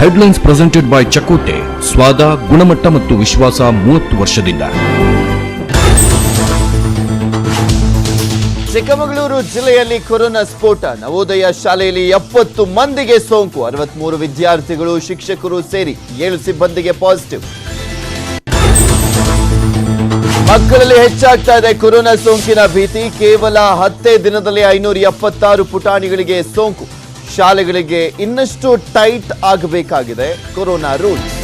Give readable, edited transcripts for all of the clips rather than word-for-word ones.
Headlines presented by ಚಕೋಟೆ. ಸ್ವಾದ, ಗುಣಮಟ್ಟ ಮತ್ತು ವಿಶ್ವಾಸ 30 ವರ್ಷದಿಂದ. ಚಿಕ್ಕಮಗಳೂರು ಜಿಲ್ಲೆಯಲ್ಲಿ ಕೊರೋನಾ ಸ್ಫೋಟ. ನವೋದಯ ಶಾಲೆಯಲ್ಲಿ 70 ಮಂದಿಗೆ ಸೋಂಕು. 63 ವಿದ್ಯಾರ್ಥಿಗಳು, ಶಿಕ್ಷಕರು ಸೇರಿ 7 ಸಿಬ್ಬಂದಿಗೆ ಪಾಸಿಟಿವ್. ಮಕ್ಕಳಲ್ಲಿ ಹೆಚ್ಚಾಗ್ತಾ ಇದೆ ಕೊರೋನಾ ಸೋಂಕಿನ ಭೀತಿ. ಕೇವಲ 10 ದಿನದಲ್ಲಿ 576 ಪುಟಾಣಿಗಳಿಗೆ ಸೋಂಕು. ಶಾಲೆಗಳಿಗೆ ಇನ್ನಷ್ಟು ಟೈಟ್ ಆಗಬೇಕಾಗಿದೆ ಕೊರೋನಾ ರೂಲ್ಸ್.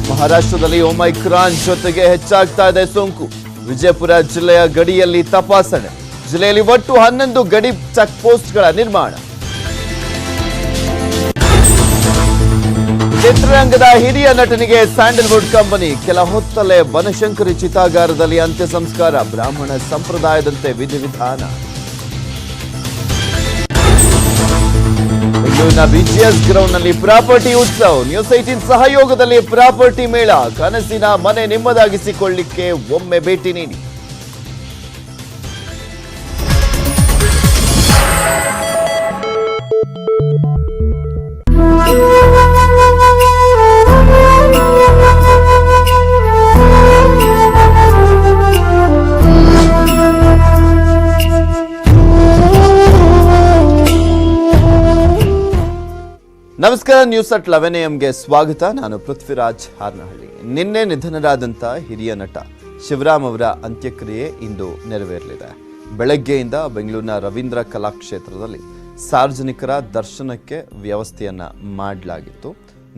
ಮಹಾರಾಷ್ಟ್ರದಲ್ಲಿ ಒಮೈಕ್ರಾನ್ ಜೊತೆಗೆ ಹೆಚ್ಚಾಗ್ತಾ ಇದೆ ಸೋಂಕು. ವಿಜಯಪುರ ಜಿಲ್ಲೆಯ ಗಡಿಯಲ್ಲಿ ತಪಾಸಣೆ. ಜಿಲ್ಲೆಯಲ್ಲಿ ಒಟ್ಟು 11 ಗಡಿ ಚೆಕ್ ಪೋಸ್ಟ್ಗಳ ನಿರ್ಮಾಣ. ಚಿತ್ರರಂಗದ ಹಿರಿಯ ನಟನಿಗೆ ಸ್ಯಾಂಡಲ್ವುಡ್ ಕಂಪನಿ ಕೆಲ ಹೊತ್ತಲ್ಲೇ ಬನಶಂಕರಿ ಚಿತಾಗಾರದಲ್ಲಿ ಅಂತ್ಯ ಸಂಸ್ಕಾರ. ಬ್ರಾಹ್ಮಣ ಸಂಪ್ರದಾಯದಂತೆ ವಿಧಿವಿಧಾನ. ಬೆಂಗಳೂರಿನ ಬಿಜಿಎಸ್ ಗ್ರೌಂಡ್ನಲ್ಲಿ ಪ್ರಾಪರ್ಟಿ ಉತ್ಸವ. ನ್ಯೂಸ್ 18 ಸಹಯೋಗದಲ್ಲಿ ಪ್ರಾಪರ್ಟಿ ಮೇಳ. ಕನಸಿನ ಮನೆ ನಿಮ್ಮದಾಗಿಸಿಕೊಳ್ಳಿಕ್ಕೆ ಒಮ್ಮೆ ಭೇಟಿ ನೀಡಿ. ನಮಸ್ಕಾರ. ನ್ಯೂಸ್ ಅಟ್ 11 AM ಸ್ವಾಗತ. ನಾನು ಪೃಥ್ವಿರಾಜ್ ಹಾರ್ನಹಳ್ಳಿ. ನಿನ್ನೆ ನಿಧನರಾದಂಥ ಹಿರಿಯ ನಟ ಶಿವರಾಮ್ ಅವರ ಅಂತ್ಯಕ್ರಿಯೆ ಇಂದು ನೆರವೇರಲಿದೆ. ಬೆಳಗ್ಗೆಯಿಂದ ಬೆಂಗಳೂರಿನ ರವೀಂದ್ರ ಕಲಾಕ್ಷೇತ್ರದಲ್ಲಿ ಸಾರ್ವಜನಿಕರ ದರ್ಶನಕ್ಕೆ ವ್ಯವಸ್ಥೆಯನ್ನ ಮಾಡಲಾಗಿತ್ತು.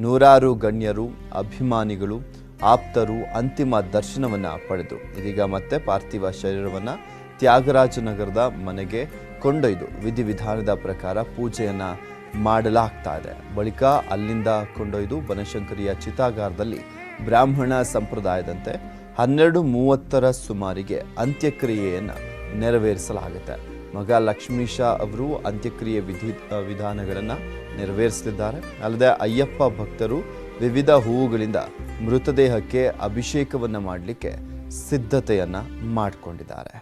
ನೂರಾರು ಗಣ್ಯರು, ಅಭಿಮಾನಿಗಳು, ಆಪ್ತರು ಅಂತಿಮ ದರ್ಶನವನ್ನ ಪಡೆದರು. ಇದೀಗ ಮತ್ತೆ ಪಾರ್ಥಿವ ಶರೀರವನ್ನ ತ್ಯಾಗರಾಜನಗರದ ಮನೆಗೆ ಕೊಂಡೊಯ್ದು ವಿಧಿವಿಧಾನದ ಪ್ರಕಾರ ಪೂಜೆಯನ್ನ ಮಾಡಲಾಗ್ತಾ ಇದೆ. ಬಳಿಕ ಅಲ್ಲಿಂದ ಕೊಂಡೊಯ್ದು ಬನಶಂಕರಿಯ ಚಿತಾಗಾರದಲ್ಲಿ ಬ್ರಾಹ್ಮಣ ಸಂಪ್ರದಾಯದಂತೆ 12:30 ಸುಮಾರಿಗೆ ಅಂತ್ಯಕ್ರಿಯೆಯನ್ನು ನೆರವೇರಿಸಲಾಗುತ್ತೆ. ಮಗ ಲಕ್ಷ್ಮೀಶ ಅವರು ಅಂತ್ಯಕ್ರಿಯೆ ವಿಧಾನಗಳನ್ನು ನೆರವೇರಿಸಲಿದ್ದಾರೆ. ಅಲ್ಲದೆ ಅಯ್ಯಪ್ಪ ಭಕ್ತರು ವಿವಿಧ ಹೂವುಗಳಿಂದ ಮೃತದೇಹಕ್ಕೆ ಅಭಿಷೇಕವನ್ನು ಮಾಡಲಿಕ್ಕೆ ಸಿದ್ಧತೆಯನ್ನ ಮಾಡಿಕೊಂಡಿದ್ದಾರೆ.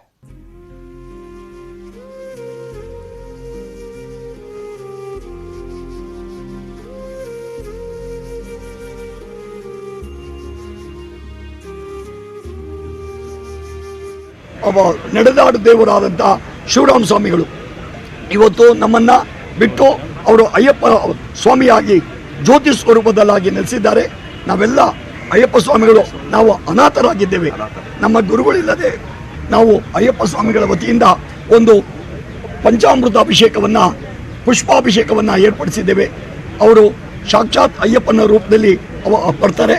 ನಡೆದಾಡು ದೇವರಾದಂಥ ಶಿವರಾಮ ಸ್ವಾಮಿಗಳು ಇವತ್ತು ನಮ್ಮನ್ನ ಬಿಟ್ಟು ಅವರು ಅಯ್ಯಪ್ಪ ಸ್ವಾಮಿಯಾಗಿ ಜ್ಯೋತಿ ಸ್ವರೂಪದಲ್ಲಾಗಿ ನೆಲೆಸಿದ್ದಾರೆ. ನಾವೆಲ್ಲ ಅಯ್ಯಪ್ಪ ಸ್ವಾಮಿಗಳು ನಾವು ಅನಾಥರಾಗಿದ್ದೇವೆ. ನಮ್ಮ ಗುರುಗಳಿಲ್ಲದೆ ನಾವು ಅಯ್ಯಪ್ಪ ಸ್ವಾಮಿಗಳ ವತಿಯಿಂದ ಒಂದು ಪಂಚಾಮೃತ ಅಭಿಷೇಕವನ್ನು, ಪುಷ್ಪಾಭಿಷೇಕವನ್ನು ಏರ್ಪಡಿಸಿದ್ದೇವೆ. ಅವರು ಸಾಕ್ಷಾತ್ ಅಯ್ಯಪ್ಪನ ರೂಪದಲ್ಲಿ ಬರ್ತಾರೆ.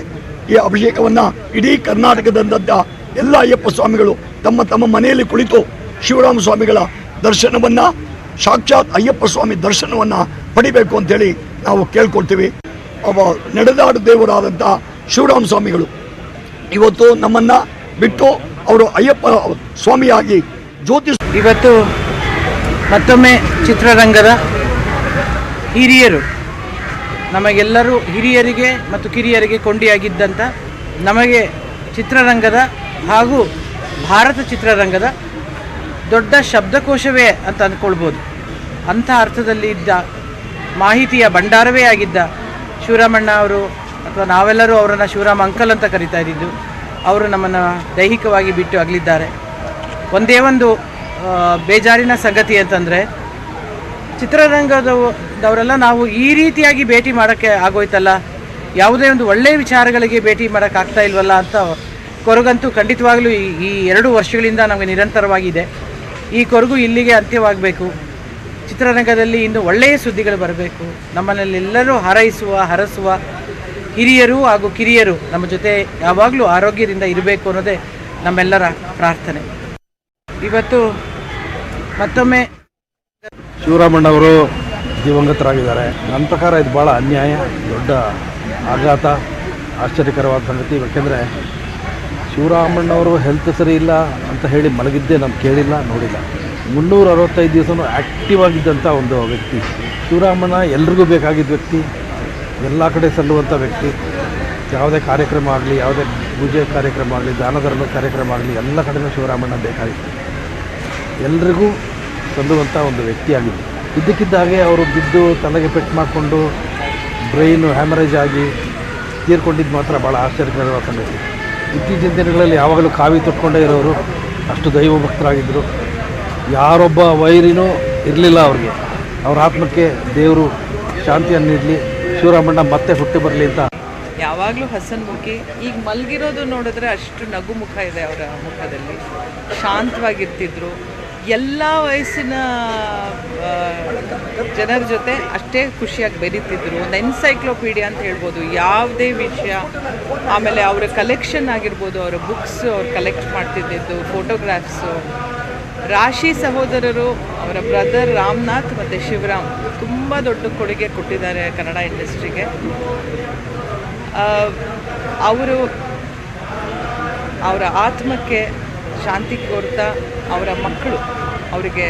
ಈ ಅಭಿಷೇಕವನ್ನು ಇಡೀ ಕರ್ನಾಟಕದಂಥ ಎಲ್ಲ ಅಯ್ಯಪ್ಪ ಸ್ವಾಮಿಗಳು ತಮ್ಮ ತಮ್ಮ ಮನೆಯಲ್ಲಿ ಕುಳಿತು ಶಿವರಾಮ ಸ್ವಾಮಿಗಳ ದರ್ಶನವನ್ನ, ಸಾಕ್ಷಾತ್ ಅಯ್ಯಪ್ಪ ಸ್ವಾಮಿ ದರ್ಶನವನ್ನ ಪಡಿಬೇಕು ಅಂತೇಳಿ ನಾವು ಕೇಳ್ಕೊಳ್ತೀವಿ. ನಡೆದಾಡು ದೇವರಾದಂಥ ಶಿವರಾಮ ಸ್ವಾಮಿಗಳು ಇವತ್ತು ನಮ್ಮನ್ನ ಬಿಟ್ಟು ಅವರು ಅಯ್ಯಪ್ಪ ಸ್ವಾಮಿಯಾಗಿ ಜ್ಯೋತಿ. ಇವತ್ತು ಮತ್ತೊಮ್ಮೆ ಚಿತ್ರರಂಗದ ಹಿರಿಯರು, ನಮಗೆಲ್ಲರೂ ಹಿರಿಯರಿಗೆ ಮತ್ತು ಕಿರಿಯರಿಗೆ ಕೊಂಡಿಯಾಗಿದ್ದಂಥ, ನಮಗೆ ಚಿತ್ರರಂಗದ ಹಾಗೂ ಭಾರತ ಚಿತ್ರರಂಗದ ದೊಡ್ಡ ಶಬ್ದಕೋಶವೇ ಅಂತ ಅಂದ್ಕೊಳ್ಬೋದು. ಅಂಥ ಅರ್ಥದಲ್ಲಿ ಇದ್ದ ಮಾಹಿತಿಯ ಭಂಡಾರವೇ ಆಗಿದ್ದ ಶಿವರಾಮಣ್ಣ ಅವರು, ಅಥವಾ ನಾವೆಲ್ಲರೂ ಅವರನ್ನು ಶಿವರಾಮ ಅಂಕಲ್ ಅಂತ ಕರಿತಾ ಇದ್ದಿದ್ದು, ಅವರು ನಮ್ಮನ್ನು ದೈಹಿಕವಾಗಿ ಬಿಟ್ಟು ಅಗಲಿದ್ದಾರೆ. ಒಂದೇ ಒಂದು ಬೇಜಾರಿನ ಸಂಗತಿ ಅಂತಂದರೆ, ಚಿತ್ರರಂಗದವರೆಲ್ಲ ನಾವು ಈ ರೀತಿಯಾಗಿ ಭೇಟಿ ಮಾಡೋಕ್ಕೆ ಆಗೋಯ್ತಲ್ಲ, ಯಾವುದೇ ಒಂದು ಒಳ್ಳೆಯ ವಿಚಾರಗಳಿಗೆ ಭೇಟಿ ಮಾಡೋಕ್ಕಾಗ್ತಾ ಇಲ್ವಲ್ಲ ಅಂತ ಕೊರಗಂತೂ ಖಂಡಿತವಾಗಲೂ ಈ 2 ವರ್ಷಗಳಿಂದ ನಮಗೆ ನಿರಂತರವಾಗಿದೆ. ಈ ಕೊರಗು ಇಲ್ಲಿಗೆ ಅಂತ್ಯವಾಗಬೇಕು. ಚಿತ್ರರಂಗದಲ್ಲಿ ಇನ್ನು ಒಳ್ಳೆಯ ಸುದ್ದಿಗಳು ಬರಬೇಕು. ನಮ್ಮನ್ನೆಲ್ಲರೂ ಹರಸುವ ಹಿರಿಯರು ಹಾಗೂ ಕಿರಿಯರು ನಮ್ಮ ಜೊತೆ ಯಾವಾಗಲೂ ಆರೋಗ್ಯದಿಂದ ಇರಬೇಕು ಅನ್ನೋದೇ ನಮ್ಮೆಲ್ಲರ ಪ್ರಾರ್ಥನೆ. ಇವತ್ತು ಮತ್ತೊಮ್ಮೆ ಶಿವರಾಮಣ್ಣವರು ದಿವಂಗತರಾಗಿದ್ದಾರೆ. ನನ್ನ ಪ್ರಕಾರ ಇದು ಭಾಳ ಅನ್ಯಾಯ, ದೊಡ್ಡ ಆಘಾತ, ಆಶ್ಚರ್ಯಕರವಾದ ಸಂಗತಿ. ಯಾಕೆಂದರೆ ಶಿವರಾಮಣ್ಣವರು ಹೆಲ್ತ್ ಸರಿ ಇಲ್ಲ ಅಂತ ಹೇಳಿ ಮಲಗಿದ್ದೇ ನಾವು ಕೇಳಿಲ್ಲ, ನೋಡಿಲ್ಲ. 365 ದಿವಸನೂ ಆ್ಯಕ್ಟಿವ್ ಆಗಿದ್ದಂಥ ಒಂದು ವ್ಯಕ್ತಿ ಶಿವರಾಮಣ್ಣ. ಎಲ್ರಿಗೂ ಬೇಕಾಗಿದ್ದ ವ್ಯಕ್ತಿ, ಎಲ್ಲ ಕಡೆ ಸಲ್ಲುವಂಥ ವ್ಯಕ್ತಿ. ಯಾವುದೇ ಕಾರ್ಯಕ್ರಮ ಆಗಲಿ, ಯಾವುದೇ ಪೂಜೆ ಕಾರ್ಯಕ್ರಮ ಆಗಲಿ, ದಾನ ಧರ್ಮ ಕಾರ್ಯಕ್ರಮ ಆಗಲಿ, ಎಲ್ಲ ಕಡೆಯೂ ಶಿವರಾಮಣ್ಣ ಬೇಕಾಗಿತ್ತು. ಎಲ್ರಿಗೂ ಸಲ್ಲುವಂಥ ಒಂದು ವ್ಯಕ್ತಿಯಾಗಿತ್ತು. ಇದ್ದಕ್ಕಿದ್ದಾಗೆ ಅವರು ಬಿದ್ದು ತಲೆಗೆ ಪೆಟ್ಟು ಮಾಡಿಕೊಂಡು ಬ್ರೈನು ಹ್ಯಾಮರೇಜ್ ಆಗಿ ತೀರ್ಕೊಂಡಿದ್ದು ಮಾತ್ರ ಭಾಳ ಆಶ್ಚರ್ಯಕರವಾದ ಸಂಗತಿ. ಇತ್ತೀಚಿನ ದಿನಗಳಲ್ಲಿ ಯಾವಾಗಲೂ ಕಾವಿ ತೊಟ್ಕೊಂಡೇ ಇರೋರು, ಅಷ್ಟು ದೈವ ಭಕ್ತರಾಗಿದ್ದರು. ಯಾರೊಬ್ಬ ವೈರಿನೂ ಇರಲಿಲ್ಲ ಅವ್ರಿಗೆ. ಅವ್ರ ಆತ್ಮಕ್ಕೆ ದೇವರು ಶಾಂತಿಯನ್ನು ನೀಡಲಿ, ಶಿವರಾಮಣ್ಣ ಮತ್ತೆ ಹುಟ್ಟಿ ಬರಲಿ ಅಂತ. ಯಾವಾಗಲೂ ಹಸನ್ಮುಖಿ. ಈಗ ಮಲಗಿರೋದು ನೋಡಿದ್ರೆ ಅಷ್ಟು ನಗು ಮುಖ ಇದೆ ಅವರ ಮುಖದಲ್ಲಿ. ಶಾಂತವಾಗಿರ್ತಿದ್ರು. ಎಲ್ಲ ವಯಸ್ಸಿನ ಜನರ ಜೊತೆ ಅಷ್ಟೇ ಖುಷಿಯಾಗಿ ಬೆರೀತಿದ್ರು. ಒಂದು ಎನ್ಸೈಕ್ಲೋಪೀಡಿಯಾ ಅಂತ ಹೇಳ್ಬೋದು. ಯಾವುದೇ ವಿಷಯ, ಆಮೇಲೆ ಅವರ ಕಲೆಕ್ಷನ್ ಆಗಿರ್ಬೋದು, ಅವರ ಬುಕ್ಸ್ ಅವ್ರು ಕಲೆಕ್ಟ್ ಮಾಡ್ತಿದ್ದಿದ್ದು, ಫೋಟೋಗ್ರಾಫ್ಸು. ರಾಶಿ ಸಹೋದರರು, ಅವರ ಬ್ರದರ್ ರಾಮನಾಥ್ ಮತ್ತು ಶಿವರಾಮ್ ತುಂಬ ದೊಡ್ಡ ಕೊಡುಗೆ ಕೊಟ್ಟಿದ್ದಾರೆ ಕನ್ನಡ ಇಂಡಸ್ಟ್ರಿಗೆ. ಅವರು ಅವರ ಆತ್ಮಕ್ಕೆ ಶಾಂತಿ ಕೋರ್ತಾ ಅವರ ಮಕ್ಕಳು ಅವರಿಗೆ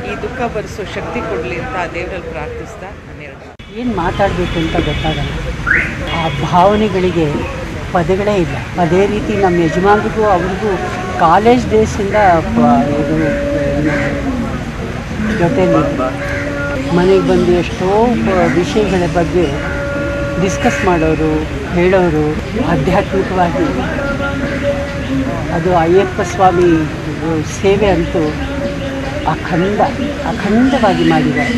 ಈ ದುಃಖ ಭರಿಸೋ ಶಕ್ತಿ ಕೊಡಲಿ ಅಂತ ದೇವರಲ್ಲಿ ಪ್ರಾರ್ಥಿಸ್ತಾ ನಾನು ಹೇಳ್ತೀನಿ. ಏನು ಮಾತಾಡಬೇಕು ಅಂತ ಗೊತ್ತಾಗಲ್ಲ. ಆ ಭಾವನೆಗಳಿಗೆ ಪದಗಳೇ ಇಲ್ಲ. ಅದೇ ರೀತಿ ನಮ್ಮ ಯಜಮಾನ್ರಿಗೂ ಅವ್ರಿಗೂ ಕಾಲೇಜ್ ಡೇಸಿಂದ ಇದು ಜೊತೆಲಿ ಮನೆಗೆ ಬಂದು ಎಷ್ಟೋ ವಿಷಯಗಳ ಬಗ್ಗೆ ಡಿಸ್ಕಸ್ ಮಾಡೋರು, ಹೇಳೋರು. ಆಧ್ಯಾತ್ಮಿಕವಾಗಿ ಅದು ಅಯ್ಯಪ್ಪ ಸ್ವಾಮಿ ಸೇವೆ ಅಂತೂ ಅಖಂಡವಾಗಿ ಮಾಡಿದ್ದಾರೆ.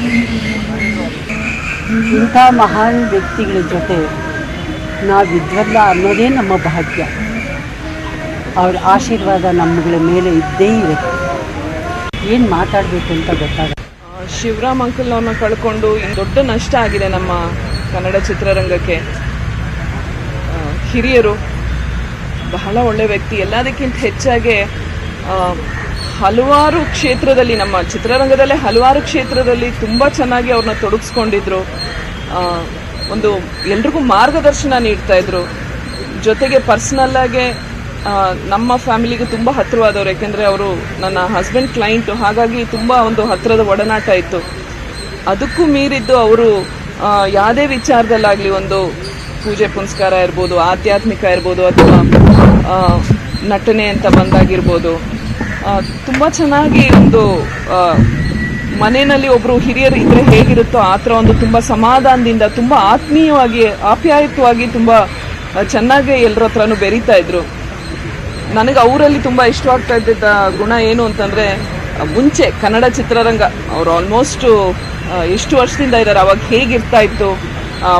ಇಂಥ ಮಹಾನ್ ವ್ಯಕ್ತಿಗಳ ಜೊತೆ ನಾವಿದ್ವಲ್ಲ ಅನ್ನೋದೇ ನಮ್ಮ ಭಾಗ್ಯ. ಅವ್ರ ಆಶೀರ್ವಾದ ನಮ್ಮಗಳ ಮೇಲೆ ಇದ್ದೇ ಇರುತ್ತೆ. ಏನು ಮಾತಾಡಬೇಕು ಅಂತ ಗೊತ್ತಾಗ. ಶಿವರಾಮ್ ಅಂಕಲ್ ಅವ್ರನ್ನ ಕಳ್ಕೊಂಡು ದೊಡ್ಡ ನಷ್ಟ ಆಗಿದೆ ನಮ್ಮ ಕನ್ನಡ ಚಿತ್ರರಂಗಕ್ಕೆ. ಹಿರಿಯರು, ಬಹಳ ಒಳ್ಳೆ ವ್ಯಕ್ತಿ. ಎಲ್ಲದಕ್ಕಿಂತ ಹೆಚ್ಚಾಗಿ ಹಲವಾರು ಕ್ಷೇತ್ರದಲ್ಲಿ, ನಮ್ಮ ಚಿತ್ರರಂಗದಲ್ಲೇ ಹಲವಾರು ಕ್ಷೇತ್ರದಲ್ಲಿ ತುಂಬ ಚೆನ್ನಾಗಿ ಅವ್ರನ್ನ ತೊಡಗಿಸ್ಕೊಂಡಿದ್ರು. ಒಂದು ಎಲ್ರಿಗೂ ಮಾರ್ಗದರ್ಶನ ನೀಡ್ತಾಯಿದ್ರು. ಜೊತೆಗೆ ಪರ್ಸ್ನಲ್ಲಾಗೆ ನಮ್ಮ ಫ್ಯಾಮಿಲಿಗೆ ತುಂಬ ಹತ್ತಿರವಾದವರು. ಯಾಕೆಂದರೆ ಅವರು ನನ್ನ ಹಸ್ಬೆಂಡ್ ಕ್ಲೈಂಟು, ಹಾಗಾಗಿ ತುಂಬ ಒಂದು ಹತ್ತಿರದ ಒಡನಾಟ ಇತ್ತು. ಅದಕ್ಕೂ ಮೀರಿದ್ದು ಅವರು ಯಾವುದೇ ವಿಚಾರದಲ್ಲಾಗಲಿ, ಒಂದು ಪೂಜೆ ಪುನಸ್ಕಾರ ಇರ್ಬೋದು, ಆಧ್ಯಾತ್ಮಿಕ ಇರ್ಬೋದು, ಅಥವಾ ನಟನೆ ಅಂತ ಬಂದಾಗಿರ್ಬೋದು, ತುಂಬ ಚೆನ್ನಾಗಿ ಒಂದು ಮನೆಯಲ್ಲಿ ಒಬ್ಬರು ಹಿರಿಯರು ಇದ್ರೆ ಹೇಗಿರುತ್ತೋ ಆ ಥರ ಒಂದು ತುಂಬ ಸಮಾಧಾನದಿಂದ, ತುಂಬ ಆತ್ಮೀಯವಾಗಿ, ಆಪ್ಯಾಯತವಾಗಿ, ತುಂಬ ಚೆನ್ನಾಗಿ ಎಲ್ಲರ ಹತ್ರನೂ ಬೆರೀತಾ ಇದ್ರು. ನನಗೆ ಅವರಲ್ಲಿ ತುಂಬ ಇಷ್ಟವಾಗ್ತಾ ಇದ್ದಿದ್ದ ಗುಣ ಏನು ಅಂತಂದರೆ, ಮುಂಚೆ ಕನ್ನಡ ಚಿತ್ರರಂಗ ಅವರು ಆಲ್ಮೋಸ್ಟು ಎಷ್ಟು ವರ್ಷದಿಂದ ಇದ್ದಾರೆ, ಅವಾಗ ಹೇಗಿರ್ತಾ ಇತ್ತು,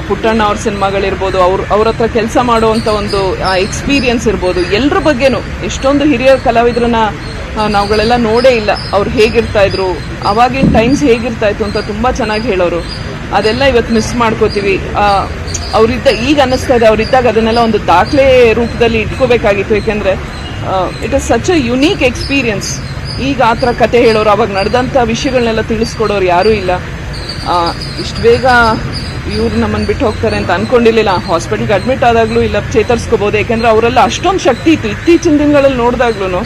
ಪುಟ್ಟಣ್ಣ ಅವ್ರ ಸಿನಿಮಾಗಳಿರ್ಬೋದು, ಅವ್ರ ಹತ್ರ ಕೆಲಸ ಮಾಡುವಂಥ ಒಂದು ಎಕ್ಸ್ಪೀರಿಯನ್ಸ್ ಇರ್ಬೋದು, ಎಲ್ಲರ ಬಗ್ಗೆನೂ ಎಷ್ಟೊಂದು ಹಿರಿಯ ಕಲಾವಿದ್ರನ್ನ ನಾವುಗಳೆಲ್ಲ ನೋಡೇ ಇಲ್ಲ. ಅವ್ರು ಹೇಗಿರ್ತಾ ಇದ್ರು, ಆವಾಗಿನ ಟೈಮ್ಸ್ ಹೇಗಿರ್ತಾ ಇತ್ತು ಅಂತ ತುಂಬ ಚೆನ್ನಾಗಿ ಹೇಳೋರು. ಅದೆಲ್ಲ ಇವತ್ತು ಮಿಸ್ ಮಾಡ್ಕೋತೀವಿ. ಅವರಿದ್ದ ಈಗ ಅನ್ನಿಸ್ತಾ ಇದೆ, ಅವರಿದ್ದಾಗ ಅದನ್ನೆಲ್ಲ ಒಂದು ದಾಖಲೆ ರೂಪದಲ್ಲಿ ಇಟ್ಕೋಬೇಕಾಗಿತ್ತು. ಏಕೆಂದರೆ it is such a unique experience. ಈಗ ಆ ಥರ ಕತೆ ಹೇಳೋರು, ಅವಾಗ ನಡೆದಂಥ ವಿಷಯಗಳನ್ನೆಲ್ಲ ತಿಳಿಸ್ಕೊಡೋರು ಯಾರೂ ಇಲ್ಲ. ಇಷ್ಟು ಬೇಗ ಇವ್ರು ನಮ್ಮನ್ನು ಬಿಟ್ಟು ಹೋಗ್ತಾರೆ ಅಂತ ಅಂದ್ಕೊಂಡಿರಲಿಲ್ಲ. ಹಾಸ್ಪಿಟಲ್ಗೆ ಅಡ್ಮಿಟ್ ಆದಾಗಲೂ ಇಲ್ಲ ಚೇತರಿಸ್ಕೋಬೋದು, ಯಾಕೆಂದರೆ ಅವರೆಲ್ಲ ಅಷ್ಟೊಂದು ಶಕ್ತಿ ಇತ್ತು. ಇತ್ತೀಚಿನ ದಿನಗಳಲ್ಲಿ ನೋಡಿದಾಗ್ಲೂ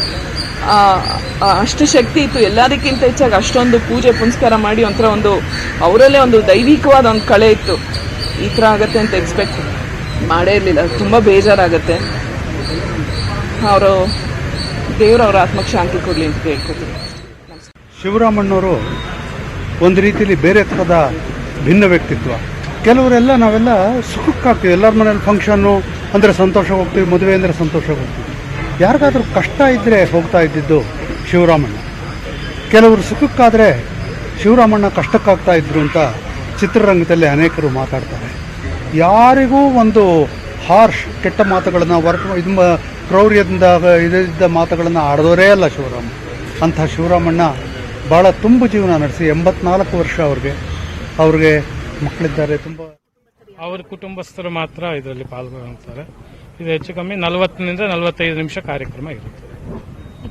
ಅಷ್ಟು ಶಕ್ತಿ ಇತ್ತು. ಎಲ್ಲದಕ್ಕಿಂತ ಹೆಚ್ಚಾಗಿ ಅಷ್ಟೊಂದು ಪೂಜೆ ಪುನಸ್ಕಾರ ಮಾಡಿ ಒಂಥರ ಒಂದು ಅವರಲ್ಲೇ ಒಂದು ದೈವಿಕವಾದ ಒಂದು ಕಳೆ ಇತ್ತು. ಈ ಥರ ಆಗತ್ತೆ ಅಂತ ಎಕ್ಸ್ಪೆಕ್ಟ್ ಮಾಡೇ ಇರಲಿಲ್ಲ. ತುಂಬ ಬೇಜಾರಾಗತ್ತೆ. ದೇವರು ಅವರ ಆತ್ಮಕ್ಕೆ ಶಾಂತಿ ಕೊಡಲಿ ಅಂತ ಕೇಳ್ಕೊತೀನಿ. ಶಿವರಾಮಣ್ಣವರು ಒಂದು ರೀತಿಯಲ್ಲಿ ಬೇರೆ ಥರದ ಭಿನ್ನ ವ್ಯಕ್ತಿತ್ವ. ಕೆಲವರೆಲ್ಲ ನಾವೆಲ್ಲ ಸುಖಕ್ಕಾಗ್ತೀವಿ. ಎಲ್ಲರ ಮನೇಲಿ ಫಂಕ್ಷನ್ನು ಅಂದರೆ ಸಂತೋಷ ಹೋಗ್ತೀವಿ, ಮದುವೆ ಅಂದರೆ ಸಂತೋಷ ಹೋಗ್ತೀವಿ. ಯಾರಿಗಾದ್ರೂ ಕಷ್ಟ ಇದ್ದರೆ ಹೋಗ್ತಾ ಇದ್ದಿದ್ದು ಶಿವರಾಮಣ್ಣ. ಕೆಲವರು ಸುಖಕ್ಕಾದರೆ ಶಿವರಾಮಣ್ಣ ಕಷ್ಟಕ್ಕಾಗ್ತಾ ಇದ್ರು ಅಂತ ಚಿತ್ರರಂಗದಲ್ಲಿ ಅನೇಕರು ಮಾತಾಡ್ತಾರೆ. ಯಾರಿಗೂ ಒಂದು ಹಾರ್ಶ್ ಕೆಟ್ಟ ಮಾತುಗಳನ್ನು ಕ್ರೌರ್ಯದಿಂದ ಇದ್ದ ಮಾತುಗಳನ್ನು ಆಡೋರೇ ಅಲ್ಲ ಶಿವರಾಮ. ಅಂಥ ಶಿವರಾಮಣ್ಣ ಭಾಳ ತುಂಬು ಜೀವನ ನಡೆಸಿ 84 ವರ್ಷ ಅವ್ರಿಗೆ ಮಕ್ಕಳಿದ್ದಾರೆ. ತುಂಬ ಅವ್ರ ಕುಟುಂಬಸ್ಥರು ಮಾತ್ರ ಇದರಲ್ಲಿ ಪಾಲ್ಗೊಳ್ಳುತ್ತಾರೆ. ಇದು ಹೆಚ್ಚು ಕಮ್ಮಿ 40 to 45 ನಿಮಿಷ ಕಾರ್ಯಕ್ರಮ ಇರುತ್ತೆ.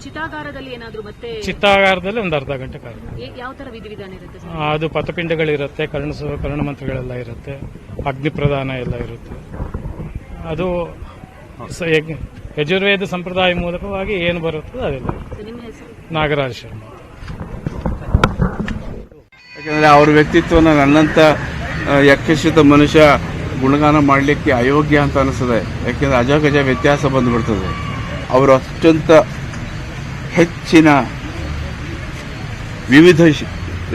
ಚಿತಾಗಾರದಲ್ಲಿ ಏನಾದರೂ ಮತ್ತೆ ಚಿತ್ತಾಗಾರದಲ್ಲಿ ಒಂದು ಅರ್ಧ ಗಂಟೆ ಕಾರ್ಯಕ್ರಮ. ಯಾವ ತರ ವಿಧಿವಿಧಾನ ಇರುತ್ತೆ? ಅದು ಪಥಪಿಂಡಗಳಿರುತ್ತೆ, ಕರ್ಣ ಮಂತ್ರಗಳೆಲ್ಲ ಇರುತ್ತೆ, ಅಗ್ನಿ ಪ್ರದಾನ ಎಲ್ಲ ಇರುತ್ತೆ. ಅದು ಯಜುರ್ವೇದ ಸಂಪ್ರದಾಯ ಮೂಲಕವಾಗಿ ಏನು ಬರುತ್ತದೆ ಅದೆಲ್ಲ. ನಿಮ್ಮ ಹೆಸರು? ನಾಗರಾಜ್ ಶರ್ಮಾ. ಯಾಕಂದರೆ ಅವ್ರ ವ್ಯಕ್ತಿತ್ವನ ನನ್ನಂಥ ಯಕ್ಷಿತ ಮನುಷ್ಯ ಗುಣಗಾನ ಮಾಡಲಿಕ್ಕೆ ಅಯೋಗ್ಯ ಅಂತ ಅನಿಸ್ತದೆ. ಯಾಕೆಂದರೆ ಅಜಗಜ ವ್ಯತ್ಯಾಸ ಬಂದುಬಿಡ್ತದೆ. ಅವರು ಅತ್ಯಂತ ಹೆಚ್ಚಿನ ವಿವಿಧ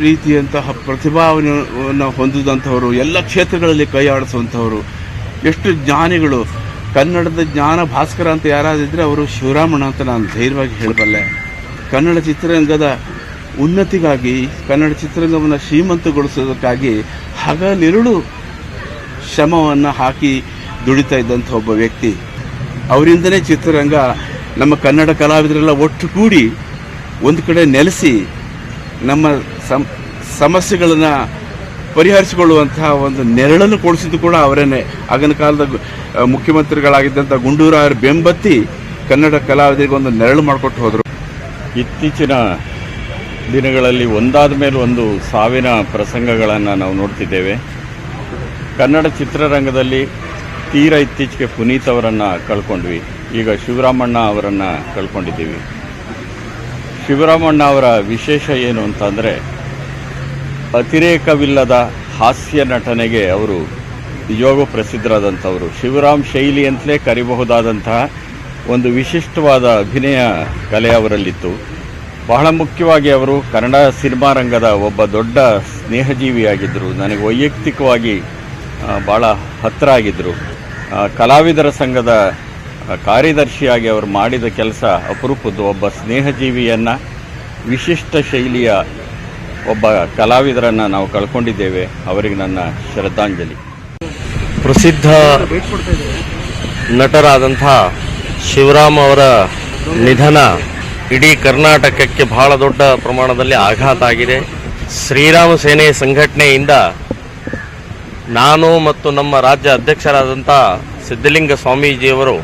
ರೀತಿಯಂತಹ ಪ್ರತಿಭಾವನ್ನು ಹೊಂದಿದಂಥವರು, ಎಲ್ಲ ಕ್ಷೇತ್ರಗಳಲ್ಲಿ ಕೈ ಆಡಿಸುವಂಥವರು, ಎಷ್ಟು ಜ್ಞಾನಿಗಳು. ಕನ್ನಡದ ಜ್ಞಾನ ಭಾಸ್ಕರ ಅಂತ ಯಾರಾದಿದ್ದರೆ ಅವರು ಶಿವರಾಮಣ್ಣ ಅಂತ ನಾನು ಧೈರ್ಯವಾಗಿ ಹೇಳಬಲ್ಲೆ. ಕನ್ನಡ ಚಿತ್ರರಂಗದ ಉನ್ನತಿಗಾಗಿ, ಕನ್ನಡ ಚಿತ್ರರಂಗವನ್ನು ಶ್ರೀಮಂತಗೊಳಿಸೋದಕ್ಕಾಗಿ ಹಗಲಿರುಳು ಶ್ರಮವನ್ನು ಹಾಕಿ ದುಡಿತಾ ಇದ್ದಂಥ ಒಬ್ಬ ವ್ಯಕ್ತಿ. ಅವರಿಂದನೇ ಚಿತ್ರರಂಗ, ನಮ್ಮ ಕನ್ನಡ ಕಲಾವಿದರೆಲ್ಲ ಒಟ್ಟುಗೂಡಿ ಒಂದು ಕಡೆ ನೆಲೆಸಿ ನಮ್ಮ ಸಮಸ್ಯೆಗಳನ್ನು ಪರಿಹರಿಸಿಕೊಳ್ಳುವಂತಹ ಒಂದು ನೆರಳನ್ನು ಕೊಡಿಸಿದ್ದು ಕೂಡ ಅವರೇನೆ. ಆಗಿನ ಕಾಲದ ಮುಖ್ಯಮಂತ್ರಿಗಳಾಗಿದ್ದಂಥ ಗುಂಡೂರಾಯರ ಬೆಂಬತ್ತಿ ಕನ್ನಡ ಕಲಾವಿದರಿಗೆ ಒಂದು ನೆರಳು ಮಾಡಿಕೊಟ್ಟು ಹೋದರು. ಇತ್ತೀಚಿನ ದಿನಗಳಲ್ಲಿ ಒಂದಾದ ಮೇಲೆ ಒಂದು ಸಾವಿನ ಪ್ರಸಂಗಗಳನ್ನು ನಾವು ನೋಡ್ತಿದ್ದೇವೆ. ಕನ್ನಡ ಚಿತ್ರರಂಗದಲ್ಲಿ ತೀರಾ ಇತ್ತೀಚೆಗೆ ಪುನೀತ್ ಅವರನ್ನು ಕಳ್ಕೊಂಡ್ವಿ. ಈಗ ಶಿವರಾಮಣ್ಣ ಅವರನ್ನು ಕಳ್ಕೊಂಡಿದ್ದೀವಿ. ಶಿವರಾಮಣ್ಣ ಅವರ ವಿಶೇಷ ಏನು ಅಂತಂದರೆ, ಅತಿರೇಕವಿಲ್ಲದ ಹಾಸ್ಯ ನಟನೆಗೆ ಅವರು ನಿಜವಾಗೂ ಪ್ರಸಿದ್ಧರಾದಂಥವರು. ಶಿವರಾಮ್ ಶೈಲಿ ಅಂತಲೇ ಕರಿಬಹುದಾದಂತಹ ಒಂದು ವಿಶಿಷ್ಟವಾದ ಅಭಿನಯ ಕಲೆ ಅವರಲ್ಲಿತ್ತು. ಬಹಳ ಮುಖ್ಯವಾಗಿ ಅವರು ಕನ್ನಡ ಸಿನಿಮಾ ರಂಗದ ಒಬ್ಬ ದೊಡ್ಡ ಸ್ನೇಹಜೀವಿಯಾಗಿದ್ದರು. ನನಗೆ ವೈಯಕ್ತಿಕವಾಗಿ ಭಾಳ ಹತ್ತಿರ ಆಗಿದ್ದರು. ಕಲಾವಿದರ ಸಂಘದ ಕಾರ್ಯದರ್ಶಿಯಾಗಿ ಅವರು ಮಾಡಿದ ಕೆಲಸ ಅಪರೂಪದ್ದು. ಒಬ್ಬ ಸ್ನೇಹಜೀವಿಯನ್ನು, ವಿಶಿಷ್ಟ ಶೈಲಿಯ ಒಬ್ಬ ಕಲಾವಿದರನ್ನು ನಾವು ಕಳ್ಕೊಂಡಿದ್ದೇವೆ. ಅವರಿಗೆ ನನ್ನ ಶ್ರದ್ಧಾಂಜಲಿ. ಪ್ರಸಿದ್ಧ ನಟರಾದಂಥ ಶಿವರಾಮ್ ಅವರ ನಿಧನ ಇಡೀ ಕರ್ನಾಟಕಕ್ಕೆ ಬಹಳ ದೊಡ್ಡ ಪ್ರಮಾಣದಲ್ಲಿ ಆಘಾತ ಆಗಿದೆ. ಶ್ರೀರಾಮ ಸೇನೆ ಸಂಘಟನೆಯಿಂದ ನಾನು ಮತ್ತು ನಮ್ಮ ರಾಜ್ಯ ಅಧ್ಯಕ್ಷರಾದಂಥ ಸಿದ್ಧಲಿಂಗ ಸ್ವಾಮೀಜಿಯವರು